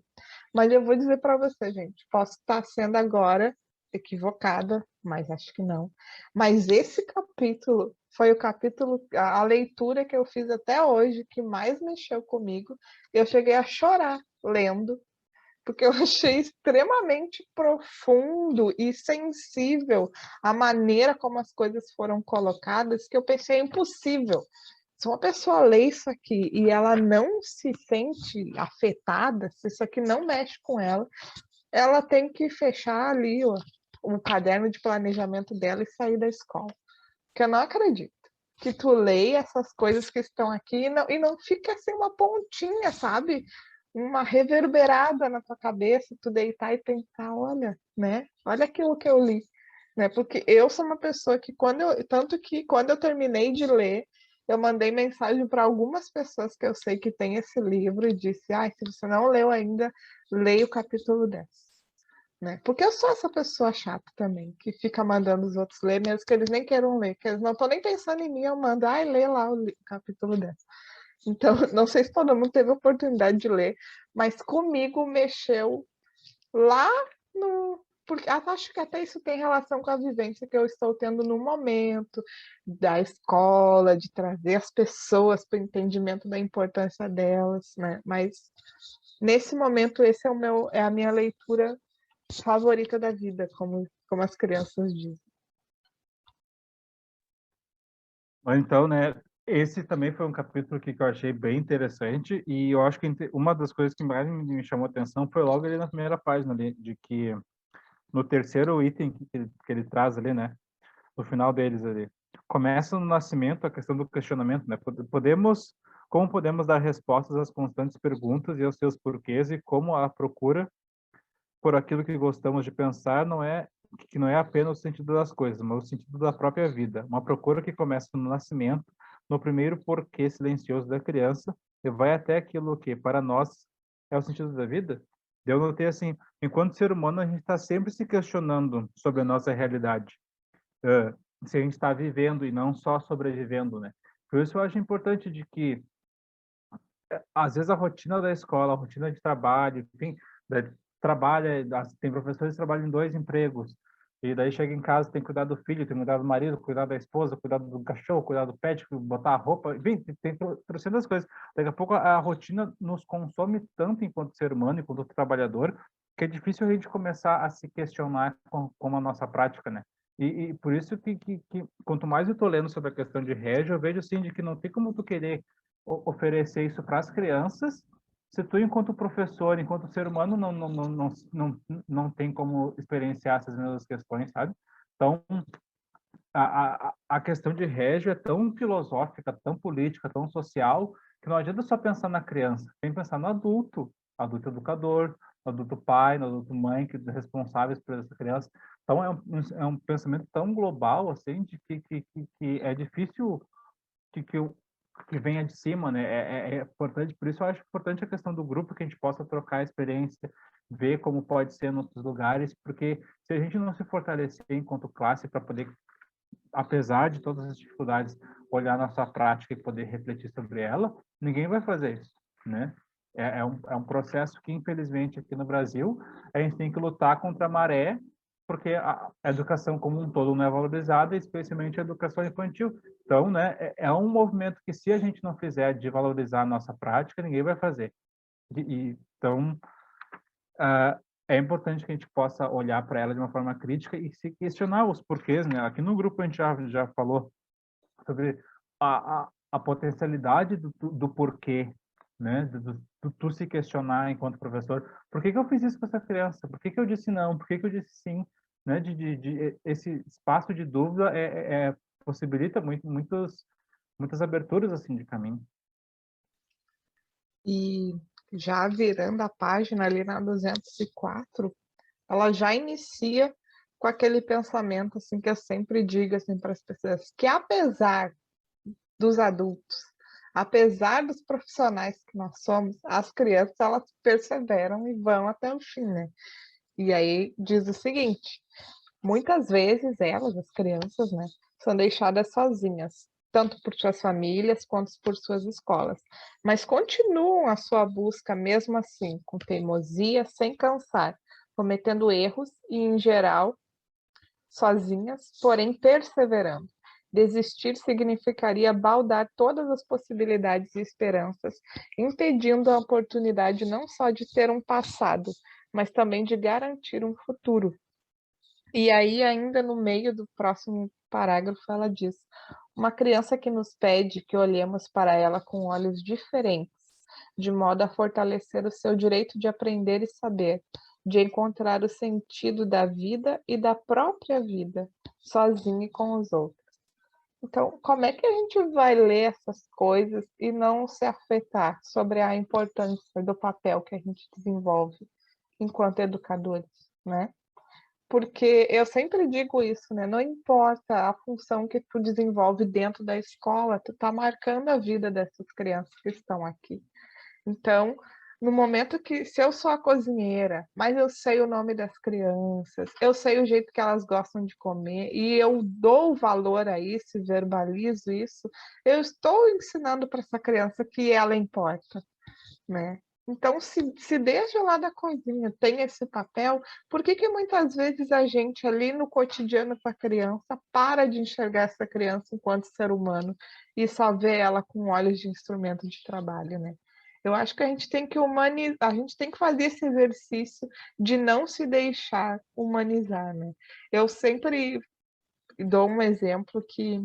Mas eu vou dizer para você, gente, posso estar sendo agora equivocada, mas acho que não. Mas esse capítulo foi o capítulo, a leitura que eu fiz até hoje, que mais mexeu comigo. Eu cheguei a chorar lendo, porque eu achei extremamente profundo e sensível a maneira como as coisas foram colocadas, que eu pensei, é impossível. Se uma pessoa lê isso aqui e ela não se sente afetada, se isso aqui não mexe com ela tem que fechar ali o caderno de planejamento dela e sair da escola. Porque eu não acredito que tu leia essas coisas que estão aqui e não fica assim uma pontinha, sabe? Uma reverberada na tua cabeça, tu deitar e pensar, olha, né? Olha aquilo que eu li, né? Porque eu sou uma pessoa que tanto que quando eu terminei de ler, eu mandei mensagem para algumas pessoas que eu sei que tem esse livro e disse, se você não leu ainda, leia o capítulo 10. Né? Porque eu sou essa pessoa chata também, que fica mandando os outros ler, mesmo que eles nem queiram ler, que eles não estão nem pensando em mim, eu mando, lê lá o capítulo 10. Então, não sei se todo mundo teve a oportunidade de ler, mas comigo mexeu lá porque acho que até isso tem relação com a vivência que eu estou tendo no momento, da escola, de trazer as pessoas para o entendimento da importância delas, né? Mas nesse momento, esse é a minha leitura favorita da vida, como as crianças dizem. Mas então, né, esse também foi um capítulo que eu achei bem interessante, e eu acho que uma das coisas que mais me chamou a atenção foi logo ali na primeira página ali, de que no terceiro item que ele traz ali, né, no final deles ali, começa no nascimento a questão do questionamento, né? Como podemos dar respostas às constantes perguntas e aos seus porquês, e como a procura por aquilo que gostamos de pensar não é apenas o sentido das coisas, mas o sentido da própria vida. Uma procura que começa no nascimento, no primeiro porquê silencioso da criança, e vai até aquilo que, para nós, é o sentido da vida. Eu notei assim, enquanto ser humano, a gente está sempre se questionando sobre a nossa realidade, se a gente está vivendo e não só sobrevivendo, né? Por isso eu acho importante de que, às vezes, a rotina da escola, a rotina de trabalho, enfim, tem professores que trabalham em 2 empregos, e daí chega em casa, tem que cuidar do filho, tem que cuidar do marido, cuidar da esposa, cuidar do cachorro, cuidar do pet, botar a roupa, enfim, tem trocentas coisas. Daqui a pouco a rotina nos consome tanto enquanto ser humano, enquanto trabalhador, que é difícil a gente começar a se questionar com a nossa prática, né? E por isso que quanto mais eu estou lendo sobre a questão de régio, eu vejo assim de que não tem como tu querer oferecer isso para as crianças, se tu, enquanto professor, enquanto ser humano, não tem como experienciar essas mesmas questões, sabe? Então, a questão de régio é tão filosófica, tão política, tão social, que não adianta só pensar na criança, tem que pensar no adulto educador, no adulto pai, no adulto mãe, que responsáveis por essa criança. Então, é um pensamento tão global, assim, de que é difícil que venha de cima, né? É importante, por isso eu acho importante a questão do grupo, que a gente possa trocar experiência, ver como pode ser em outros lugares, porque se a gente não se fortalecer enquanto classe para poder, apesar de todas as dificuldades, olhar nossa prática e poder refletir sobre ela, ninguém vai fazer isso, né? É um processo que, infelizmente, aqui no Brasil, a gente tem que lutar contra a maré, porque a educação como um todo não é valorizada, especialmente a educação infantil. Então, né, é um movimento que, se a gente não fizer de valorizar a nossa prática, ninguém vai fazer. Então, é importante que a gente possa olhar para ela de uma forma crítica e se questionar os porquês, né? Aqui no grupo a gente já falou sobre a potencialidade do porquê, né? Do tu se questionar enquanto professor. Por que eu fiz isso com essa criança? Por que eu disse não? Por que eu disse sim? Né? Esse espaço de dúvida possibilita muitas aberturas assim de caminho. E já virando a página ali na 204, ela já inicia com aquele pensamento assim que eu sempre digo assim para as pessoas, que apesar dos adultos, apesar dos profissionais que nós somos, as crianças elas perseveram e vão até o fim, né? E aí diz o seguinte: muitas vezes elas, as crianças, né, são deixadas sozinhas, tanto por suas famílias quanto por suas escolas, mas continuam a sua busca mesmo assim, com teimosia, sem cansar, cometendo erros e, em geral, sozinhas, porém perseverando. Desistir significaria baldar todas as possibilidades e esperanças, impedindo a oportunidade não só de ter um passado, mas também de garantir um futuro. E aí, ainda no meio do próximo parágrafo, ela diz: uma criança que nos pede que olhemos para ela com olhos diferentes, de modo a fortalecer o seu direito de aprender e saber, de encontrar o sentido da vida e da própria vida, sozinho e com os outros. Então, como é que a gente vai ler essas coisas e não se afetar sobre a importância do papel que a gente desenvolve enquanto educadores, né? Porque eu sempre digo isso, né? Não importa a função que tu desenvolve dentro da escola, tu tá marcando a vida dessas crianças que estão aqui. Então, no momento que, se eu sou a cozinheira, mas eu sei o nome das crianças, eu sei o jeito que elas gostam de comer, e eu dou valor a isso, verbalizo isso, eu estou ensinando para essa criança que ela importa, né? Então, se desde lá da cozinha tem esse papel, por que que muitas vezes a gente ali no cotidiano com a criança para de enxergar essa criança enquanto ser humano e só vê ela com olhos de instrumento de trabalho, né? Eu acho que a gente tem que humanizar, a gente tem que fazer esse exercício de não se deixar humanizar, né? Eu sempre dou um exemplo que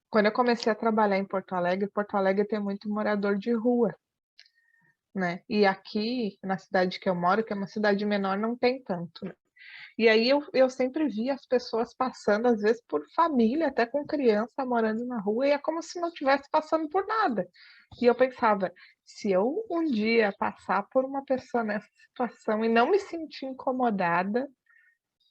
quando eu comecei a trabalhar em Porto Alegre tem muito morador de rua, né? E aqui, na cidade que eu moro, que é uma cidade menor, não tem tanto, né? E aí eu sempre vi as pessoas passando, às vezes por família, até com criança morando na rua, e é como se não estivesse passando por nada. E eu pensava, se eu um dia passar por uma pessoa nessa situação e não me sentir incomodada,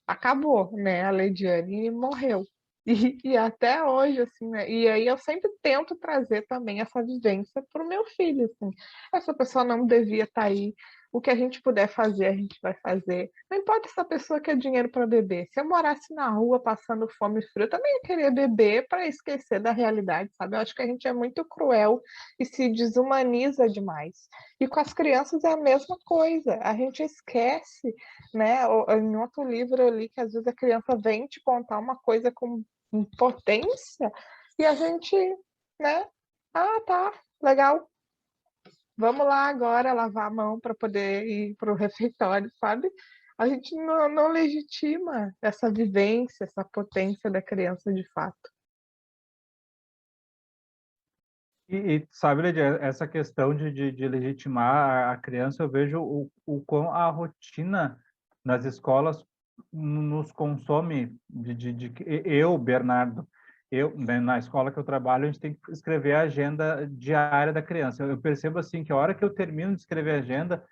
acabou, né? A Leidiane morreu. E até hoje, assim, né? E aí eu sempre tento trazer também essa vivência para o meu filho, assim. Essa pessoa não devia estar aí. O que a gente puder fazer, a gente vai fazer. Não importa se a pessoa quer dinheiro para beber. Se eu morasse na rua passando fome e frio, eu também ia querer beber para esquecer da realidade, sabe? Eu acho que a gente é muito cruel e se desumaniza demais. E com as crianças é a mesma coisa. A gente esquece, né? Em outro livro eu li que às vezes a criança vem te contar uma coisa com potência e a gente, né? Ah, tá, legal. Vamos lá agora lavar a mão para poder ir para o refeitório, sabe? A gente não legitima essa vivência, essa potência da criança de fato. E sabe, Lidia, essa questão de legitimar a criança, eu vejo o quão a rotina nas escolas nos consome eu, Bernardo, né, na escola que eu trabalho, a gente tem que escrever a agenda diária da criança. Eu percebo assim que a hora que eu termino de escrever a agenda,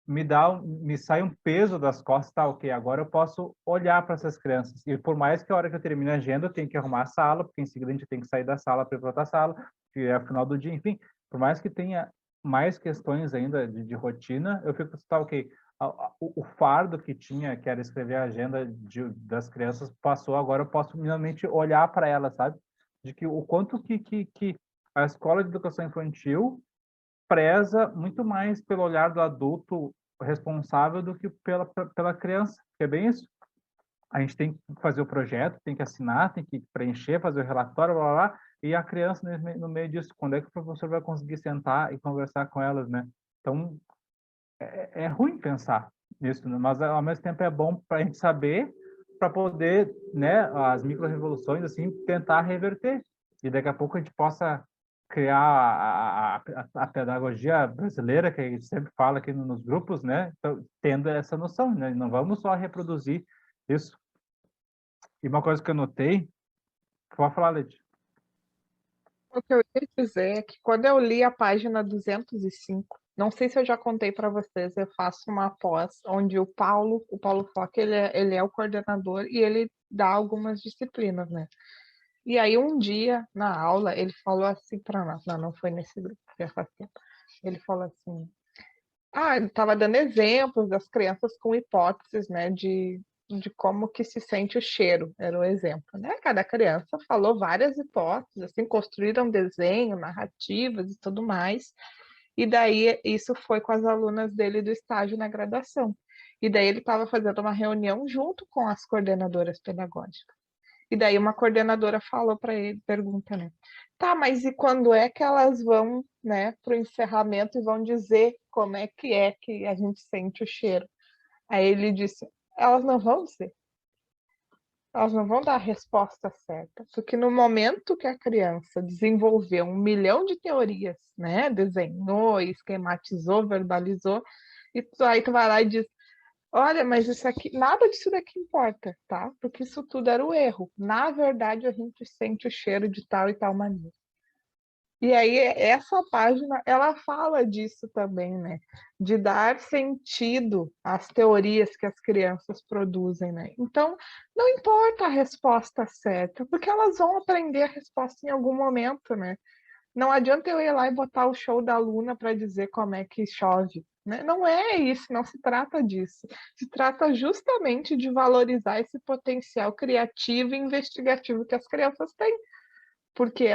me sai um peso das costas, tá, ok, agora eu posso olhar para essas crianças. E por mais que a hora que eu termine a agenda, eu tenho que arrumar a sala, porque em seguida a gente tem que sair da sala para ir para outra sala, que é o final do dia, enfim, por mais que tenha mais questões ainda de rotina, eu fico, tá, ok, o fardo que tinha, que era escrever a agenda das crianças, passou, agora eu posso minimamente olhar para elas, sabe? De que o quanto que a escola de educação infantil preza muito mais pelo olhar do adulto responsável do que pela criança, que é bem isso. A gente tem que fazer o projeto, tem que assinar, tem que preencher, fazer o relatório, blá, blá, blá, e a criança no meio disso, quando é que o professor vai conseguir sentar e conversar com elas, né? Então, é ruim pensar nisso, né? Mas ao mesmo tempo é bom para a gente saber, para poder, né, as micro-revoluções, assim, tentar reverter. E daqui a pouco a gente possa criar a pedagogia brasileira, que a gente sempre fala aqui nos grupos, né? Então, tendo essa noção, né? Não vamos só reproduzir isso. E uma coisa que eu notei, pode falar, Leti. O que eu ia dizer é que quando eu li a página 205, não sei se eu já contei para vocês, eu faço uma pós onde o Paulo Fock, ele é o coordenador e ele dá algumas disciplinas, né? E aí um dia, na aula, ele falou assim para nós, não foi nesse grupo, já faz tempo. Ele falou assim, ele estava dando exemplos das crianças com hipóteses, né, de como que se sente o cheiro, era o exemplo, né? Cada criança falou várias hipóteses, assim, construíram desenho, narrativas e tudo mais. E daí isso foi com as alunas dele do estágio na graduação. E daí ele estava fazendo uma reunião junto com as coordenadoras pedagógicas. E daí uma coordenadora falou para ele, pergunta, né? Tá, mas e quando é que elas vão, né, para o encerramento e vão dizer como é que a gente sente o cheiro? Aí ele disse, elas não vão dizer. Elas não vão dar a resposta certa, porque no momento que a criança desenvolveu 1 milhão de teorias, né, desenhou, esquematizou, verbalizou, e aí tu vai lá e diz, olha, mas isso aqui, nada disso daqui importa, tá? Porque isso tudo era o erro. Na verdade, a gente sente o cheiro de tal e tal maneira. E aí, essa página, ela fala disso também, né? De dar sentido às teorias que as crianças produzem, né? Então, não importa a resposta certa, porque elas vão aprender a resposta em algum momento, né? Não adianta eu ir lá e botar o show da Luna para dizer como é que chove, né? Não é isso, não se trata disso. Se trata justamente de valorizar esse potencial criativo e investigativo que as crianças têm. porque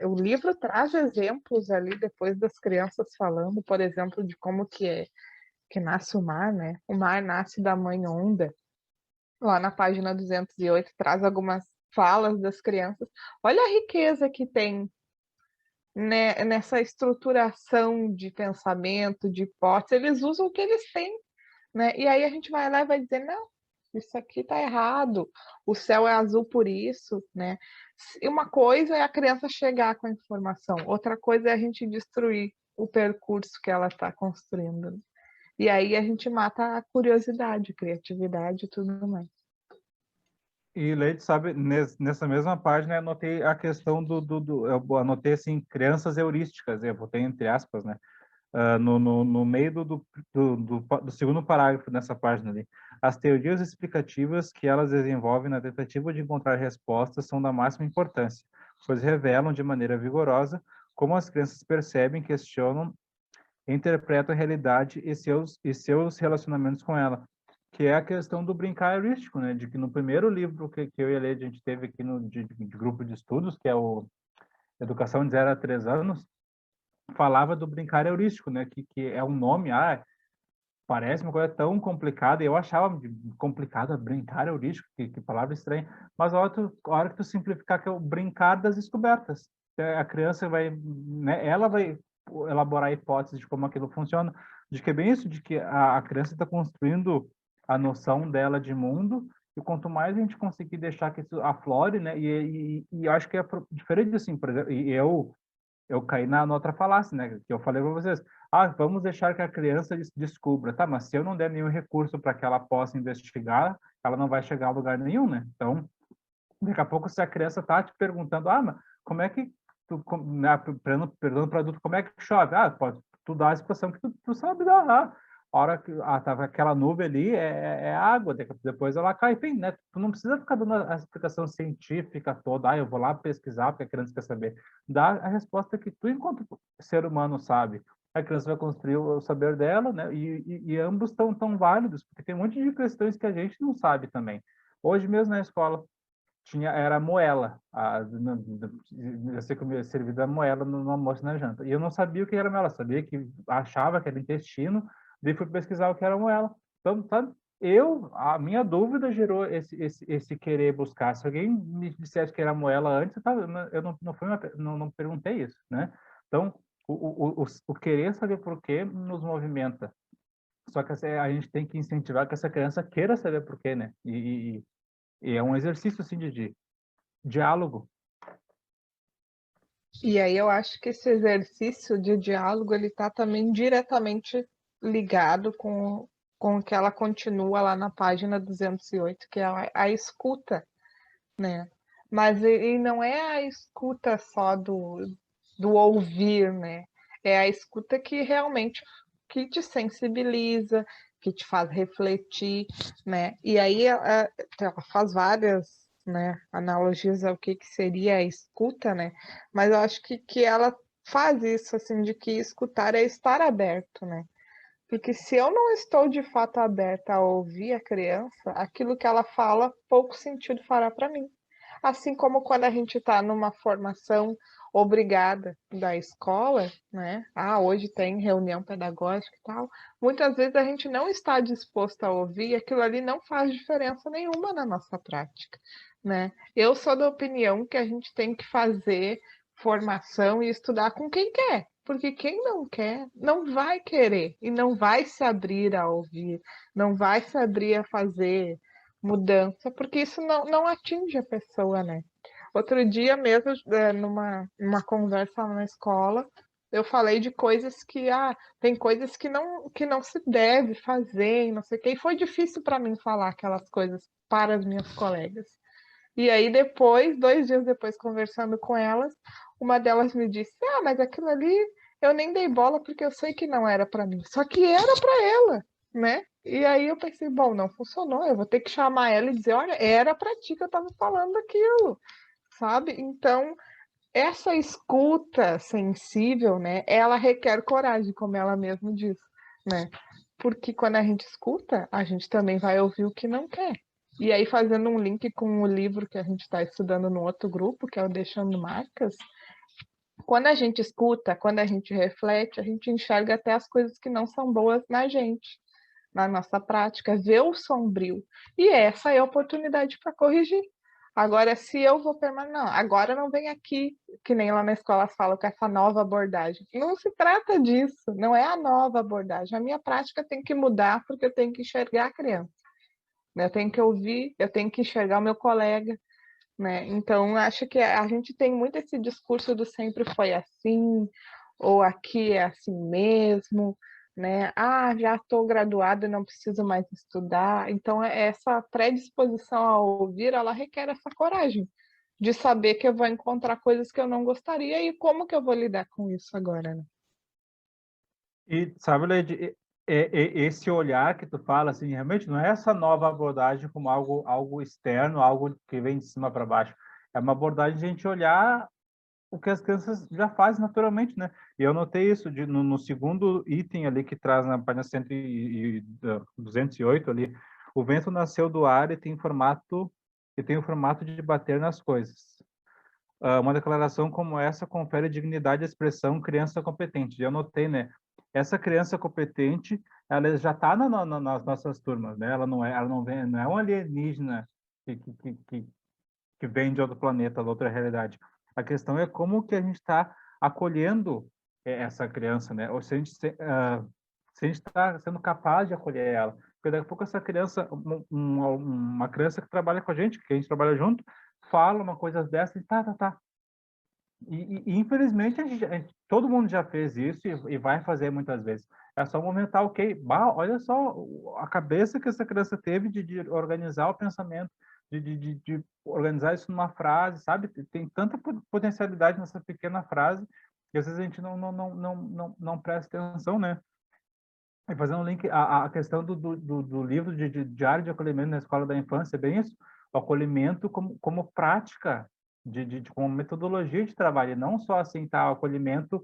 o livro traz exemplos ali depois das crianças falando, por exemplo, de como que nasce o mar, né? O mar nasce da mãe onda. Lá na página 208 traz algumas falas das crianças. Olha a riqueza que tem, né, nessa estruturação de pensamento, de hipótese. Eles usam o que eles têm, né? E aí a gente vai lá e vai dizer, não, isso aqui está errado, o céu é azul por isso, né? E uma coisa é a criança chegar com a informação, outra coisa é a gente destruir o percurso que ela está construindo, né? E aí a gente mata a curiosidade, a criatividade e tudo mais. E Leite, sabe, nessa mesma página eu anotei a questão eu anotei assim, crianças heurísticas, eu botei entre aspas, né? No meio do segundo parágrafo nessa página ali. As teorias explicativas que elas desenvolvem na tentativa de encontrar respostas são da máxima importância, pois revelam de maneira vigorosa como as crianças percebem, questionam, interpretam a realidade e seus relacionamentos com ela, que é a questão do brincar heurístico, né? De que no primeiro livro que eu e a Lê, a gente teve aqui de grupo de estudos, que é o Educação de 0 a 3 anos, falava do brincar heurístico, né? Que é um nome, parece uma coisa tão complicada, eu achava complicada brincar heurístico, que palavra estranha, mas a hora que tu simplificar, que é o brincar das descobertas. A criança vai, né, ela vai elaborar hipóteses de como aquilo funciona, de que é bem isso, de que a criança está construindo a noção dela de mundo, e quanto mais a gente conseguir deixar que isso aflore, né, e eu acho que é diferente assim, por exemplo, e eu caí na outra falácia, né? Que eu falei para vocês. Vamos deixar que a criança descubra. Tá, mas se eu não der nenhum recurso para que ela possa investigar, ela não vai chegar a lugar nenhum, né? Então, daqui a pouco, se a criança tá te perguntando, mas como é que perguntando para adulto, como é que chove? Pode tu dar a expressão que tu sabe dar. A hora que tava aquela nuvem ali é água, depois ela cai, enfim, né? Tu não precisa ficar dando a explicação científica toda, eu vou lá pesquisar porque a criança quer saber. Dá a resposta que tu, enquanto ser humano, sabe. A criança vai construir o saber dela, né? E ambos estão tão válidos, porque tem um monte de questões que a gente não sabe também. Hoje mesmo na escola era moela, eu sei que servida moela no almoço e na janta. E eu não sabia o que era moela, sabia que achava que era intestino, daí fui pesquisar o que era moela. Então, sabe, a minha dúvida gerou esse querer buscar. Se alguém me dissesse que era moela antes, eu não perguntei isso, né? Então, o querer saber por quê nos movimenta. Só que a gente tem que incentivar que essa criança queira saber por quê, né? E é um exercício assim de diálogo. E aí eu acho que esse exercício de diálogo ele está também diretamente ligado com o que ela continua lá na página 208, que é a escuta, né? Mas e não é a escuta só do ouvir, né? É a escuta que realmente que te sensibiliza, que te faz refletir, né? E aí ela faz várias, né, analogias ao que seria a escuta, né? Mas eu acho que ela faz isso, assim, de que escutar é estar aberto, né? Porque se eu não estou de fato aberta a ouvir a criança, aquilo que ela fala, pouco sentido fará para mim. Assim como quando a gente está numa formação obrigada da escola, né? Hoje tem reunião pedagógica e tal. Muitas vezes a gente não está disposto a ouvir, e aquilo ali não faz diferença nenhuma na nossa prática, né? Eu sou da opinião que a gente tem que fazer formação e estudar com quem quer, porque quem não quer não vai querer e não vai se abrir a ouvir, não vai se abrir a fazer mudança, porque isso não atinge a pessoa, né? Outro dia mesmo, numa conversa na escola, eu falei de coisas que tem coisas que não se deve fazer, não sei o quê, e foi difícil para mim falar aquelas coisas para as minhas colegas. E aí depois, 2 dias depois, conversando com elas, uma delas me disse: mas aquilo ali eu nem dei bola porque eu sei que não era para mim, só que era para ela, né? E aí eu pensei, bom, não funcionou, eu vou ter que chamar ela e dizer, olha, era para ti que eu estava falando aquilo, sabe? Então, essa escuta sensível, né, ela requer coragem, como ela mesma diz, né? Porque quando a gente escuta, a gente também vai ouvir o que não quer, E aí, fazendo um link com o livro que a gente está estudando no outro grupo, que é o Deixando Marcas, quando a gente escuta, quando a gente reflete, a gente enxerga até as coisas que não são boas na gente, na nossa prática, vê o sombrio. E essa é a oportunidade para corrigir. Agora, se eu vou permanecer, não, agora não vem aqui, que nem lá na escola falam, com essa nova abordagem. Não se trata disso, não é a nova abordagem. A minha prática tem que mudar porque eu tenho que enxergar a criança, né? Eu tenho que ouvir, eu tenho que enxergar o meu colega, né? Então, acho que a gente tem muito esse discurso do sempre foi assim, ou aqui é assim mesmo, né? Ah, já estou graduada, não preciso mais estudar. Então, essa predisposição a ouvir, ela requer essa coragem de saber que eu vou encontrar coisas que eu não gostaria e como que eu vou lidar com isso agora, né? E sabe, Leide, esse olhar que tu fala, assim, realmente não é essa nova abordagem como algo externo, algo que vem de cima para baixo. É uma abordagem de a gente olhar o que as crianças já fazem naturalmente, né? E eu notei isso no segundo item ali que traz na página 208 ali, o vento nasceu do ar e tem o formato de bater nas coisas. Uma declaração como essa confere dignidade à expressão criança competente. E eu notei, né? Essa criança competente, ela já está nas nossas turmas, né? Ela não vem, não é um alienígena que vem de outro planeta, de outra realidade. A questão é como que a gente está acolhendo essa criança, né? Ou se a gente está sendo capaz de acolher ela. Porque daqui a pouco essa criança, uma criança que trabalha com a gente, que a gente trabalha junto, fala uma coisa dessa e tá. Infelizmente, todo mundo já fez isso e vai fazer muitas vezes. É só momentar, ok, bah, olha só a cabeça que essa criança teve de organizar o pensamento, de organizar isso numa frase, sabe? Tem tanta potencialidade nessa pequena frase que às vezes a gente não presta atenção, né? E fazendo um link, a questão do livro de Diário de Acolhimento na Escola da Infância, é bem isso, o acolhimento como prática, como metodologia de trabalho, e não só assim, tá, o acolhimento,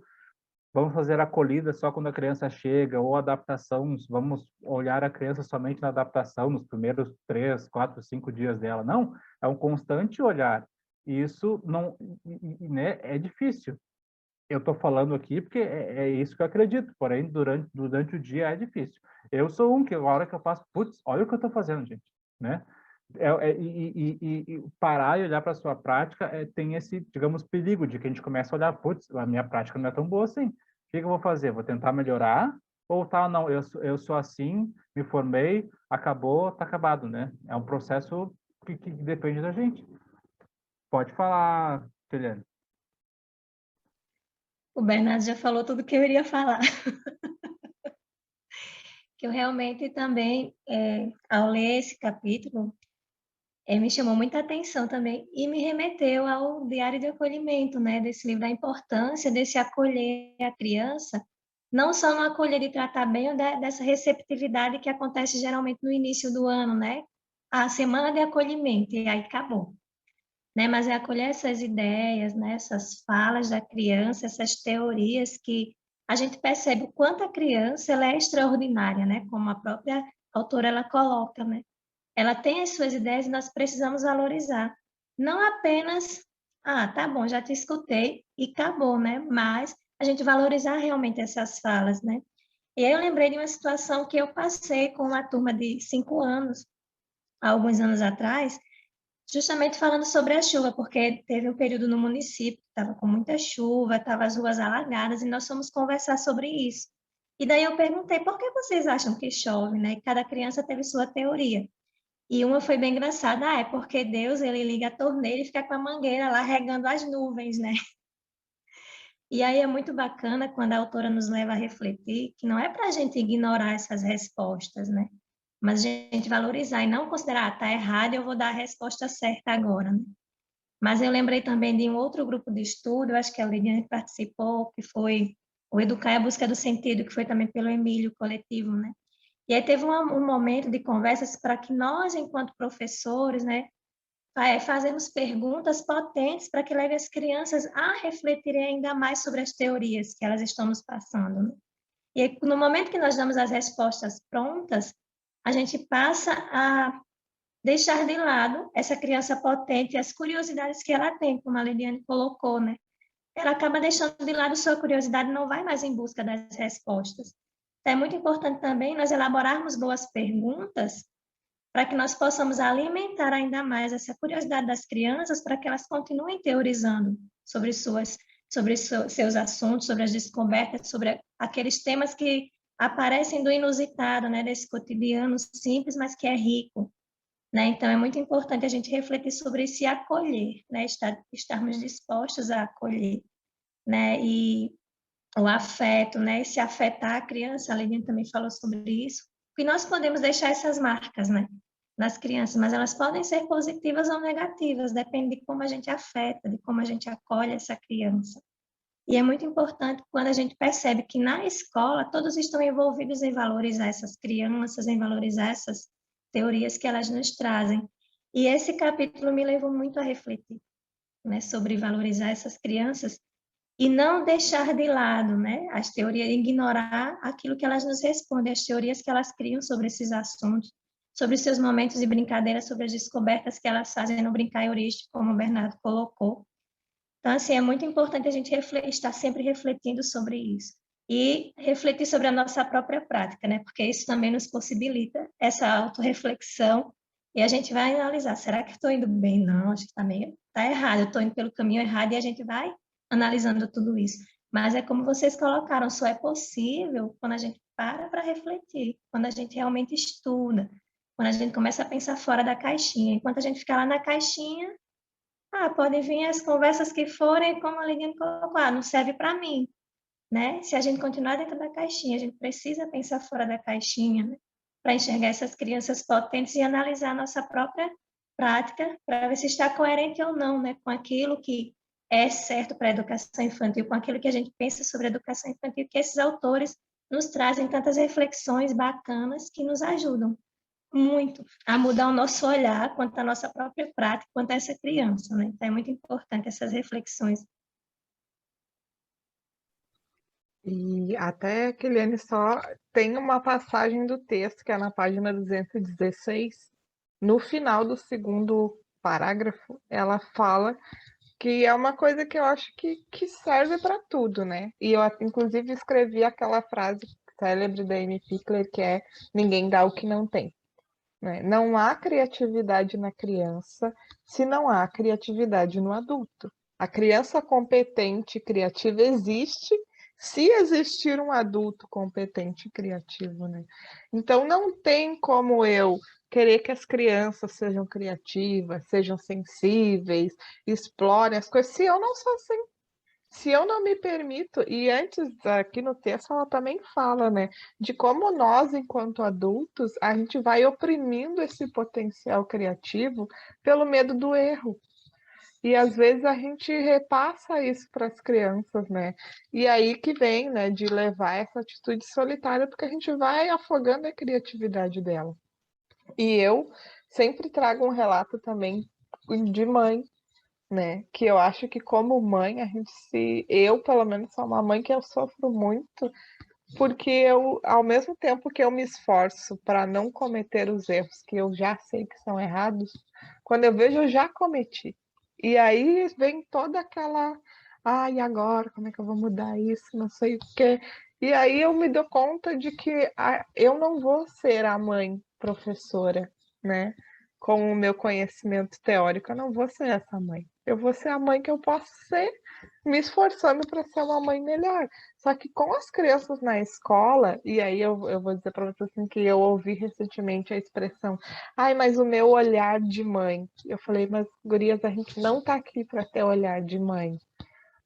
vamos fazer acolhida só quando a criança chega, ou adaptação, vamos olhar a criança somente na adaptação, nos primeiros 3, 4, 5 dias dela. Não, é um constante olhar. E isso não, né, é difícil. Eu estou falando aqui porque é isso que eu acredito, porém, durante o dia é difícil. Eu sou que a hora que eu faço, putz, olha o que eu estou fazendo, gente, né? E parar e olhar para a sua prática tem esse, digamos, perigo de que a gente começa a olhar, putz, a minha prática não é tão boa assim. O que eu vou fazer? Vou tentar melhorar? Ou tá, não, eu sou assim, me formei, acabou, tá acabado, né? É um processo que depende da gente. Pode falar, Juliane. O Bernardo já falou tudo que eu iria falar. Que eu realmente também, ao ler esse capítulo, me chamou muita atenção também e me remeteu ao Diário de Acolhimento, né, desse livro, a importância desse acolher a criança, não só no acolher e tratar bem dessa receptividade que acontece geralmente no início do ano, né, a semana de acolhimento, e aí acabou, né, mas é acolher essas ideias, né, essas falas da criança, essas teorias que a gente percebe o quanto a criança ela é extraordinária, né, como a própria autora ela coloca, né, ela tem as suas ideias e nós precisamos valorizar. Não apenas, tá bom, já te escutei e acabou, né? Mas a gente valorizar realmente essas falas, né? E aí eu lembrei de uma situação que eu passei com uma turma de 5 anos, há alguns anos atrás, justamente falando sobre a chuva, porque teve um período no município que estava com muita chuva, estavam as ruas alagadas, e nós fomos conversar sobre isso. E daí eu perguntei, por que vocês acham que chove, né? E cada criança teve sua teoria. E uma foi bem engraçada, é porque Deus, ele liga a torneira e fica com a mangueira lá regando as nuvens, né? E aí é muito bacana quando a autora nos leva a refletir que não é para a gente ignorar essas respostas, né? Mas a gente valorizar e não considerar, tá errado, eu vou dar a resposta certa agora, né? Mas eu lembrei também de um outro grupo de estudo, eu acho que a Lidiane participou, que foi o Educar e a Busca do Sentido, que foi também pelo Emílio Coletivo, né? E aí teve um momento de conversas para que nós, enquanto professores, né, fazemos perguntas potentes para que leve as crianças a refletirem ainda mais sobre as teorias que elas estão nos passando, né? E aí, no momento que nós damos as respostas prontas, a gente passa a deixar de lado essa criança potente e as curiosidades que ela tem, como a Liliane colocou, né? Ela acaba deixando de lado sua curiosidade e não vai mais em busca das respostas. Então, é muito importante também nós elaborarmos boas perguntas para que nós possamos alimentar ainda mais essa curiosidade das crianças para que elas continuem teorizando sobre seus assuntos, sobre as descobertas, sobre aqueles temas que aparecem do inusitado, né, desse cotidiano simples, mas que é rico, né? Então, é muito importante a gente refletir sobre isso e acolher, né, estarmos dispostos a acolher, né, e o afeto, né, se afetar a criança, a Liliane também falou sobre isso, e nós podemos deixar essas marcas, né, nas crianças, mas elas podem ser positivas ou negativas, depende de como a gente afeta, de como a gente acolhe essa criança. E é muito importante quando a gente percebe que na escola todos estão envolvidos em valorizar essas crianças, em valorizar essas teorias que elas nos trazem. E esse capítulo me levou muito a refletir, né, sobre valorizar essas crianças e não deixar de lado, né, as teorias, ignorar aquilo que elas nos respondem, as teorias que elas criam sobre esses assuntos, sobre seus momentos de brincadeira, sobre as descobertas que elas fazem no brincar heurístico, como o Bernardo colocou. Então, assim, é muito importante a gente estar sempre refletindo sobre isso. E refletir sobre a nossa própria prática, né? Porque isso também nos possibilita essa autorreflexão e a gente vai analisar, será que estou indo bem? Não, acho que está errado, eu estou indo pelo caminho errado e a gente vai analisando tudo isso. Mas é como vocês colocaram, só é possível quando a gente para refletir, quando a gente realmente estuda, quando a gente começa a pensar fora da caixinha. Enquanto a gente ficar lá na caixinha, podem vir as conversas que forem, como a Liliane colocou, não serve para mim, né? Se a gente continuar dentro da caixinha, a gente precisa pensar fora da caixinha, né? Para enxergar essas crianças potentes e analisar a nossa própria prática para ver se está coerente ou não, né? Com aquilo que é certo para a educação infantil, com aquilo que a gente pensa sobre a educação infantil, que esses autores nos trazem tantas reflexões bacanas que nos ajudam muito a mudar o nosso olhar quanto à nossa própria prática, quanto a essa criança, né? Então, é muito importante essas reflexões. E até, Kiliane, só tem uma passagem do texto, que é na página 216, no final do segundo parágrafo, ela fala que é uma coisa que eu acho que serve para tudo, né? E eu, inclusive, escrevi aquela frase célebre da Amy Pickler, que é: ninguém dá o que não tem. Né? Não há criatividade na criança se não há criatividade no adulto. A criança competente e criativa existe se existir um adulto competente e criativo, né? Então não tem como eu querer que as crianças sejam criativas, sejam sensíveis, explorem as coisas, se eu não sou assim. Se eu não me permito, e antes aqui no texto ela também fala, né, de como nós, enquanto adultos, a gente vai oprimindo esse potencial criativo pelo medo do erro. E às vezes a gente repassa isso para as crianças, né? E aí que vem, né, de levar essa atitude solitária, porque a gente vai afogando a criatividade dela. E eu sempre trago um relato também de mãe, né? Que eu acho que como mãe, eu pelo menos sou uma mãe que eu sofro muito, porque eu, ao mesmo tempo que eu me esforço para não cometer os erros que eu já sei que são errados, quando eu vejo eu já cometi. E aí vem toda aquela, e agora, como é que eu vou mudar isso? Não sei o quê. E aí eu me dou conta de que eu não vou ser a mãe professora, né? Com o meu conhecimento teórico, eu não vou ser essa mãe. Eu vou ser a mãe que eu posso ser, me esforçando para ser uma mãe melhor. Só que com as crianças na escola, e aí eu vou dizer para vocês assim, que eu ouvi recentemente a expressão: ai, mas o meu olhar de mãe. Eu falei: mas, gurias, a gente não está aqui para ter olhar de mãe.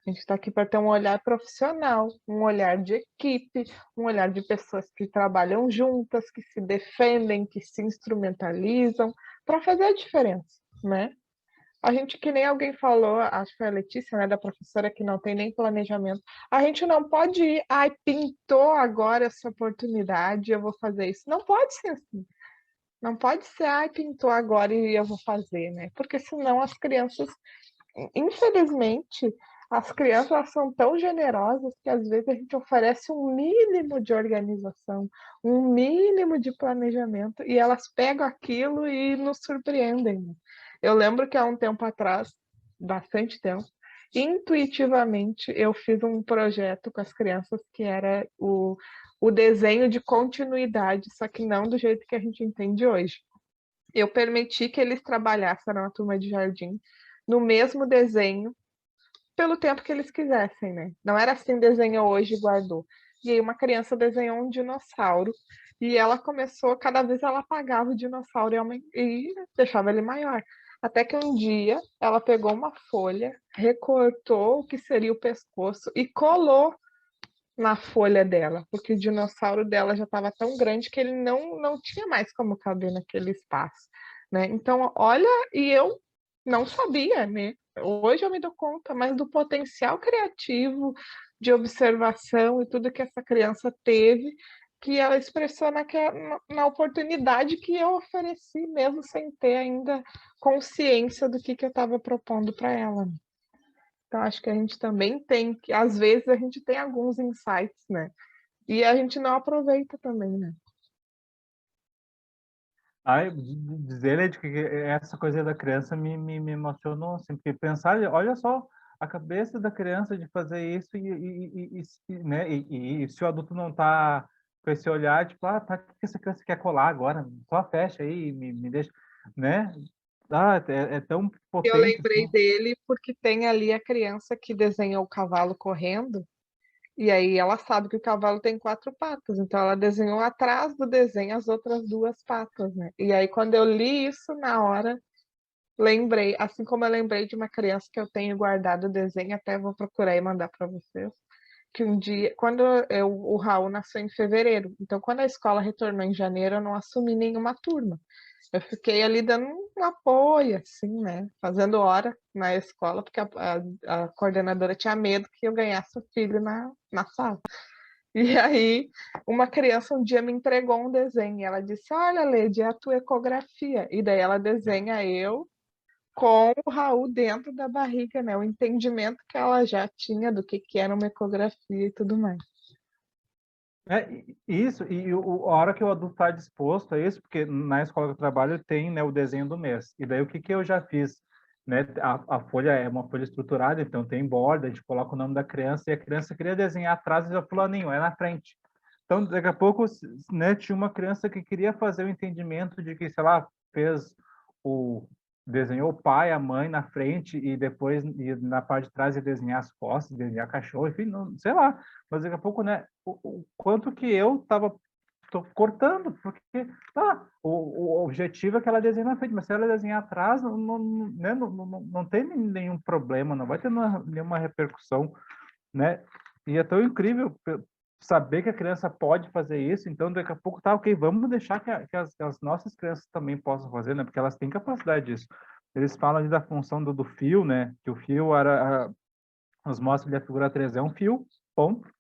A gente está aqui para ter um olhar profissional, um olhar de equipe, um olhar de pessoas que trabalham juntas, que se defendem, que se instrumentalizam para fazer a diferença, né? A gente, que nem alguém falou, acho que foi a Letícia, né, da professora, que não tem nem planejamento. A gente não pode ir, pintou agora essa oportunidade, eu vou fazer isso. Não pode ser assim. Não pode ser, pintou agora e eu vou fazer, né? Porque senão as crianças, infelizmente, As crianças elas são tão generosas que às vezes a gente oferece um mínimo de organização, um mínimo de planejamento, e elas pegam aquilo e nos surpreendem, né? Eu lembro que há um tempo atrás, bastante tempo, intuitivamente eu fiz um projeto com as crianças que era o desenho de continuidade, só que não do jeito que a gente entende hoje. Eu permiti que eles trabalhassem na turma de jardim no mesmo desenho pelo tempo que eles quisessem, né? Não era assim, desenhou hoje e guardou. E aí uma criança desenhou um dinossauro e ela começou, cada vez ela apagava o dinossauro e deixava ele maior. Até que um dia ela pegou uma folha, recortou o que seria o pescoço e colou na folha dela, porque o dinossauro dela já estava tão grande que ele não tinha mais como caber naquele espaço, né? Então, olha, e eu não sabia, né? Hoje eu me dou conta, mas do potencial criativo, de observação e tudo que essa criança teve, que ela expressou na oportunidade que eu ofereci, mesmo sem ter ainda consciência do que eu estava propondo para ela. Então, acho que a gente também tem que, às vezes, a gente tem alguns insights, né? E a gente não aproveita também, né? Ai, dizer, né, de que essa coisa da criança me emocionou, assim, porque pensar, olha só, a cabeça da criança de fazer isso né, e se o adulto não tá com esse olhar, tipo, ah, tá, o que essa criança quer colar agora? Só fecha aí, me deixa, né? Ah, é tão Eu potente, lembrei assim. dele porque tem ali a criança que desenhou o cavalo correndo, e aí ela sabe que o cavalo tem 4 patas, então ela desenhou atrás do desenho as outras 2 patas, né? E aí, quando eu li isso na hora, lembrei, assim como eu lembrei de uma criança que eu tenho guardado o desenho, até vou procurar e mandar para vocês, que um dia, o Raul nasceu em fevereiro, então quando a escola retornou em janeiro, eu não assumi nenhuma turma. Eu fiquei ali dando um apoio, assim, né? Fazendo hora na escola, porque a coordenadora tinha medo que eu ganhasse o filho na sala. E aí, uma criança um dia me entregou um desenho. E ela disse: Olha, Lady, é a tua ecografia. E daí ela desenha eu com o Raul dentro da barriga, né? O entendimento que ela já tinha do que era uma ecografia e tudo mais. Isso, a hora que o adulto está disposto a isso, porque na escola que eu trabalho tem, né, o desenho do mês. E daí o que eu já fiz? Né? A folha é uma folha estruturada, então tem borda, a gente coloca o nome da criança e a criança queria desenhar atrás e já fulaninho, é na frente. Então, daqui a pouco, né, tinha uma criança que queria fazer o entendimento de que, sei lá, fez o desenhou o pai, a mãe na frente e depois na parte de trás ia desenhar as costas, desenhar cachorro, enfim, não, sei lá. Mas daqui a pouco, né, o quanto que eu tô cortando, porque o objetivo é que ela desenhe na frente, mas se ela desenhar atrás, né, não tem nenhum problema, não vai ter nenhuma repercussão, né? E é tão incrível saber que a criança pode fazer isso, então daqui a pouco tá ok, vamos deixar que as nossas crianças também possam fazer, né? Porque elas têm capacidade disso. Eles falam ali da função do fio, né? Que o fio nos mostra ali a figura 3 é um fio, ponto.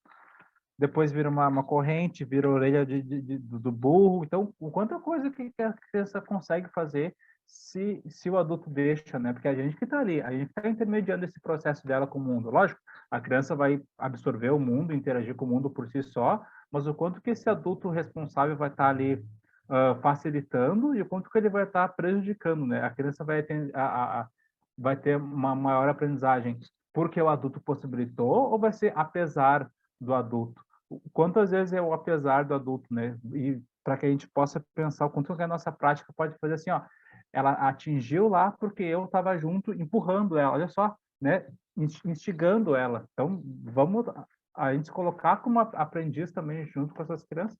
Depois vira uma corrente, vira a orelha do burro. Então, o quanta coisa que a criança consegue fazer se o adulto deixa, né? Porque a gente que está ali, a gente está intermediando esse processo dela com o mundo. Lógico, a criança vai absorver o mundo, interagir com o mundo por si só, mas o quanto que esse adulto responsável vai estar ali facilitando e o quanto que ele vai estar prejudicando, né? A criança vai ter uma maior aprendizagem porque o adulto possibilitou ou vai ser apesar do adulto? Quantas vezes é o apesar do adulto, né? E para que a gente possa pensar o quanto que a nossa prática pode fazer assim, ó, ela atingiu lá porque eu estava junto, empurrando ela, olha só, né? Instigando ela. Então, vamos a gente colocar como aprendiz também junto com essas crianças.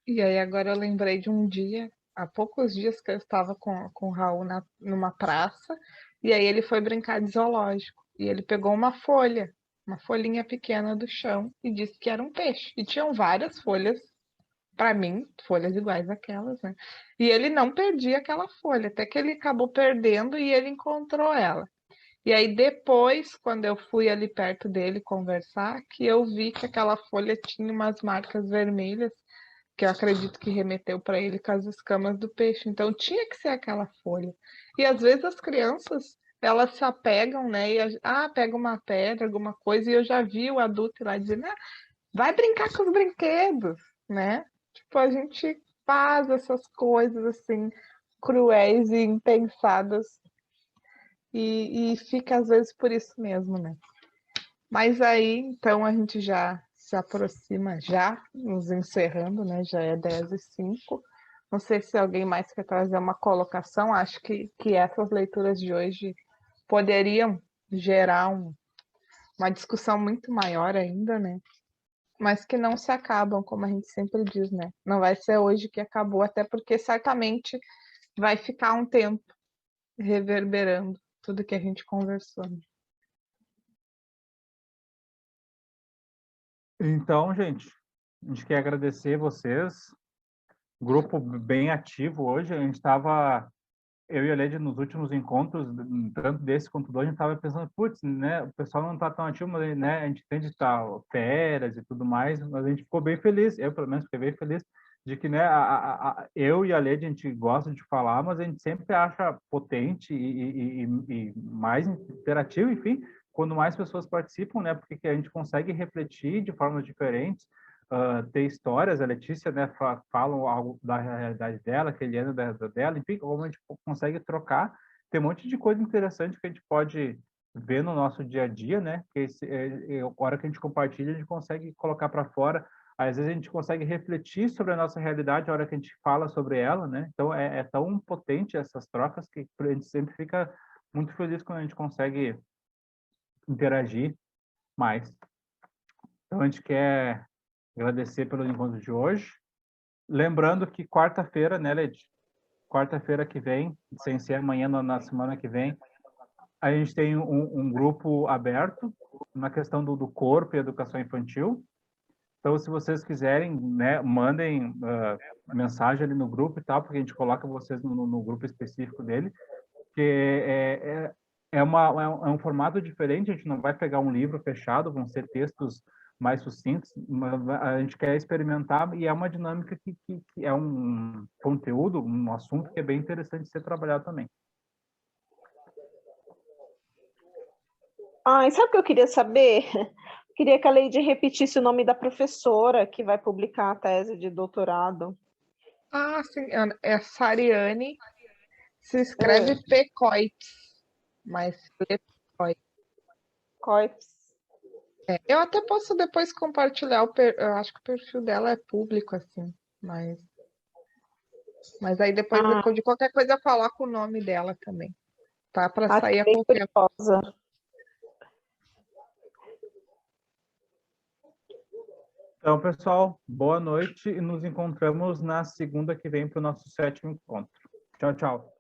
E aí agora eu lembrei de um dia, há poucos dias que eu estava com o Raul numa praça, e aí ele foi brincar de zoológico. E ele pegou uma folha, uma folhinha pequena do chão, e disse que era um peixe. E tinham várias folhas, para mim, folhas iguais àquelas, né? E ele não perdia aquela folha, até que ele acabou perdendo e ele encontrou ela. E aí depois, quando eu fui ali perto dele conversar, que eu vi que aquela folha tinha umas marcas vermelhas que eu acredito que remeteu para ele com as escamas do peixe. Então tinha que ser aquela folha. E às vezes as crianças elas se apegam, né? Pega uma pedra, alguma coisa, e eu já vi o adulto ir lá dizendo, vai brincar com os brinquedos, né? Tipo, a gente faz essas coisas assim, cruéis e impensadas, e fica às vezes por isso mesmo, né? Mas aí, então, a gente já se aproxima, já nos encerrando, né? Já é 10h05. Não sei se alguém mais quer trazer uma colocação. Acho que essas leituras de hoje poderiam gerar uma discussão muito maior ainda, né? Mas que não se acabam, como a gente sempre diz, né? Não vai ser hoje que acabou, até porque certamente vai ficar um tempo reverberando tudo que a gente conversou. Então, gente, a gente quer agradecer vocês. Grupo bem ativo hoje. A gente estava, eu e a Lady, nos últimos encontros, tanto desse quanto do outro, a gente estava pensando, putz, né, o pessoal não está tão ativo, mas né, a gente tem de estar férias e tudo mais, mas a gente ficou bem feliz, eu pelo menos fiquei bem feliz de que, né, eu e a Lady, a gente gosta de falar, mas a gente sempre acha potente e mais interativo, enfim, quando mais pessoas participam, né, porque que a gente consegue refletir de formas diferentes, ter histórias, a Letícia, né, falam algo da realidade dela, a Eliana dela, enfim, como a gente consegue trocar, tem um monte de coisa interessante que a gente pode ver no nosso dia a dia, né, que a hora que a gente compartilha, a gente consegue colocar para fora, às vezes a gente consegue refletir sobre a nossa realidade a hora que a gente fala sobre ela, né, então é tão potente essas trocas que a gente sempre fica muito feliz quando a gente consegue interagir mais. Então a gente quer agradecer pelo encontro de hoje. Lembrando que quarta-feira, né, Led? Quarta-feira que vem, sem ser amanhã, na semana que vem, a gente tem um grupo aberto na questão do corpo e educação infantil. Então, se vocês quiserem, né, mandem mensagem ali no grupo e tal, porque a gente coloca vocês no grupo específico dele, que é um formato diferente, a gente não vai pegar um livro fechado, vão ser textos mais sucintos, a gente quer experimentar e é uma dinâmica que é um conteúdo, um assunto que é bem interessante de ser trabalhado também. E sabe o que eu queria saber? Queria que a Leide repetisse o nome da professora que vai publicar a tese de doutorado. Sim, é Sariane, se escreve Pecoites, mas Coips. eu até posso depois compartilhar, eu acho que o perfil dela é público, assim, mas aí depois de qualquer coisa eu coloco o nome dela também, tá? Para sair a qualquer coisa. Então, pessoal, boa noite e nos encontramos na segunda que vem para o nosso 7º encontro. Tchau, tchau.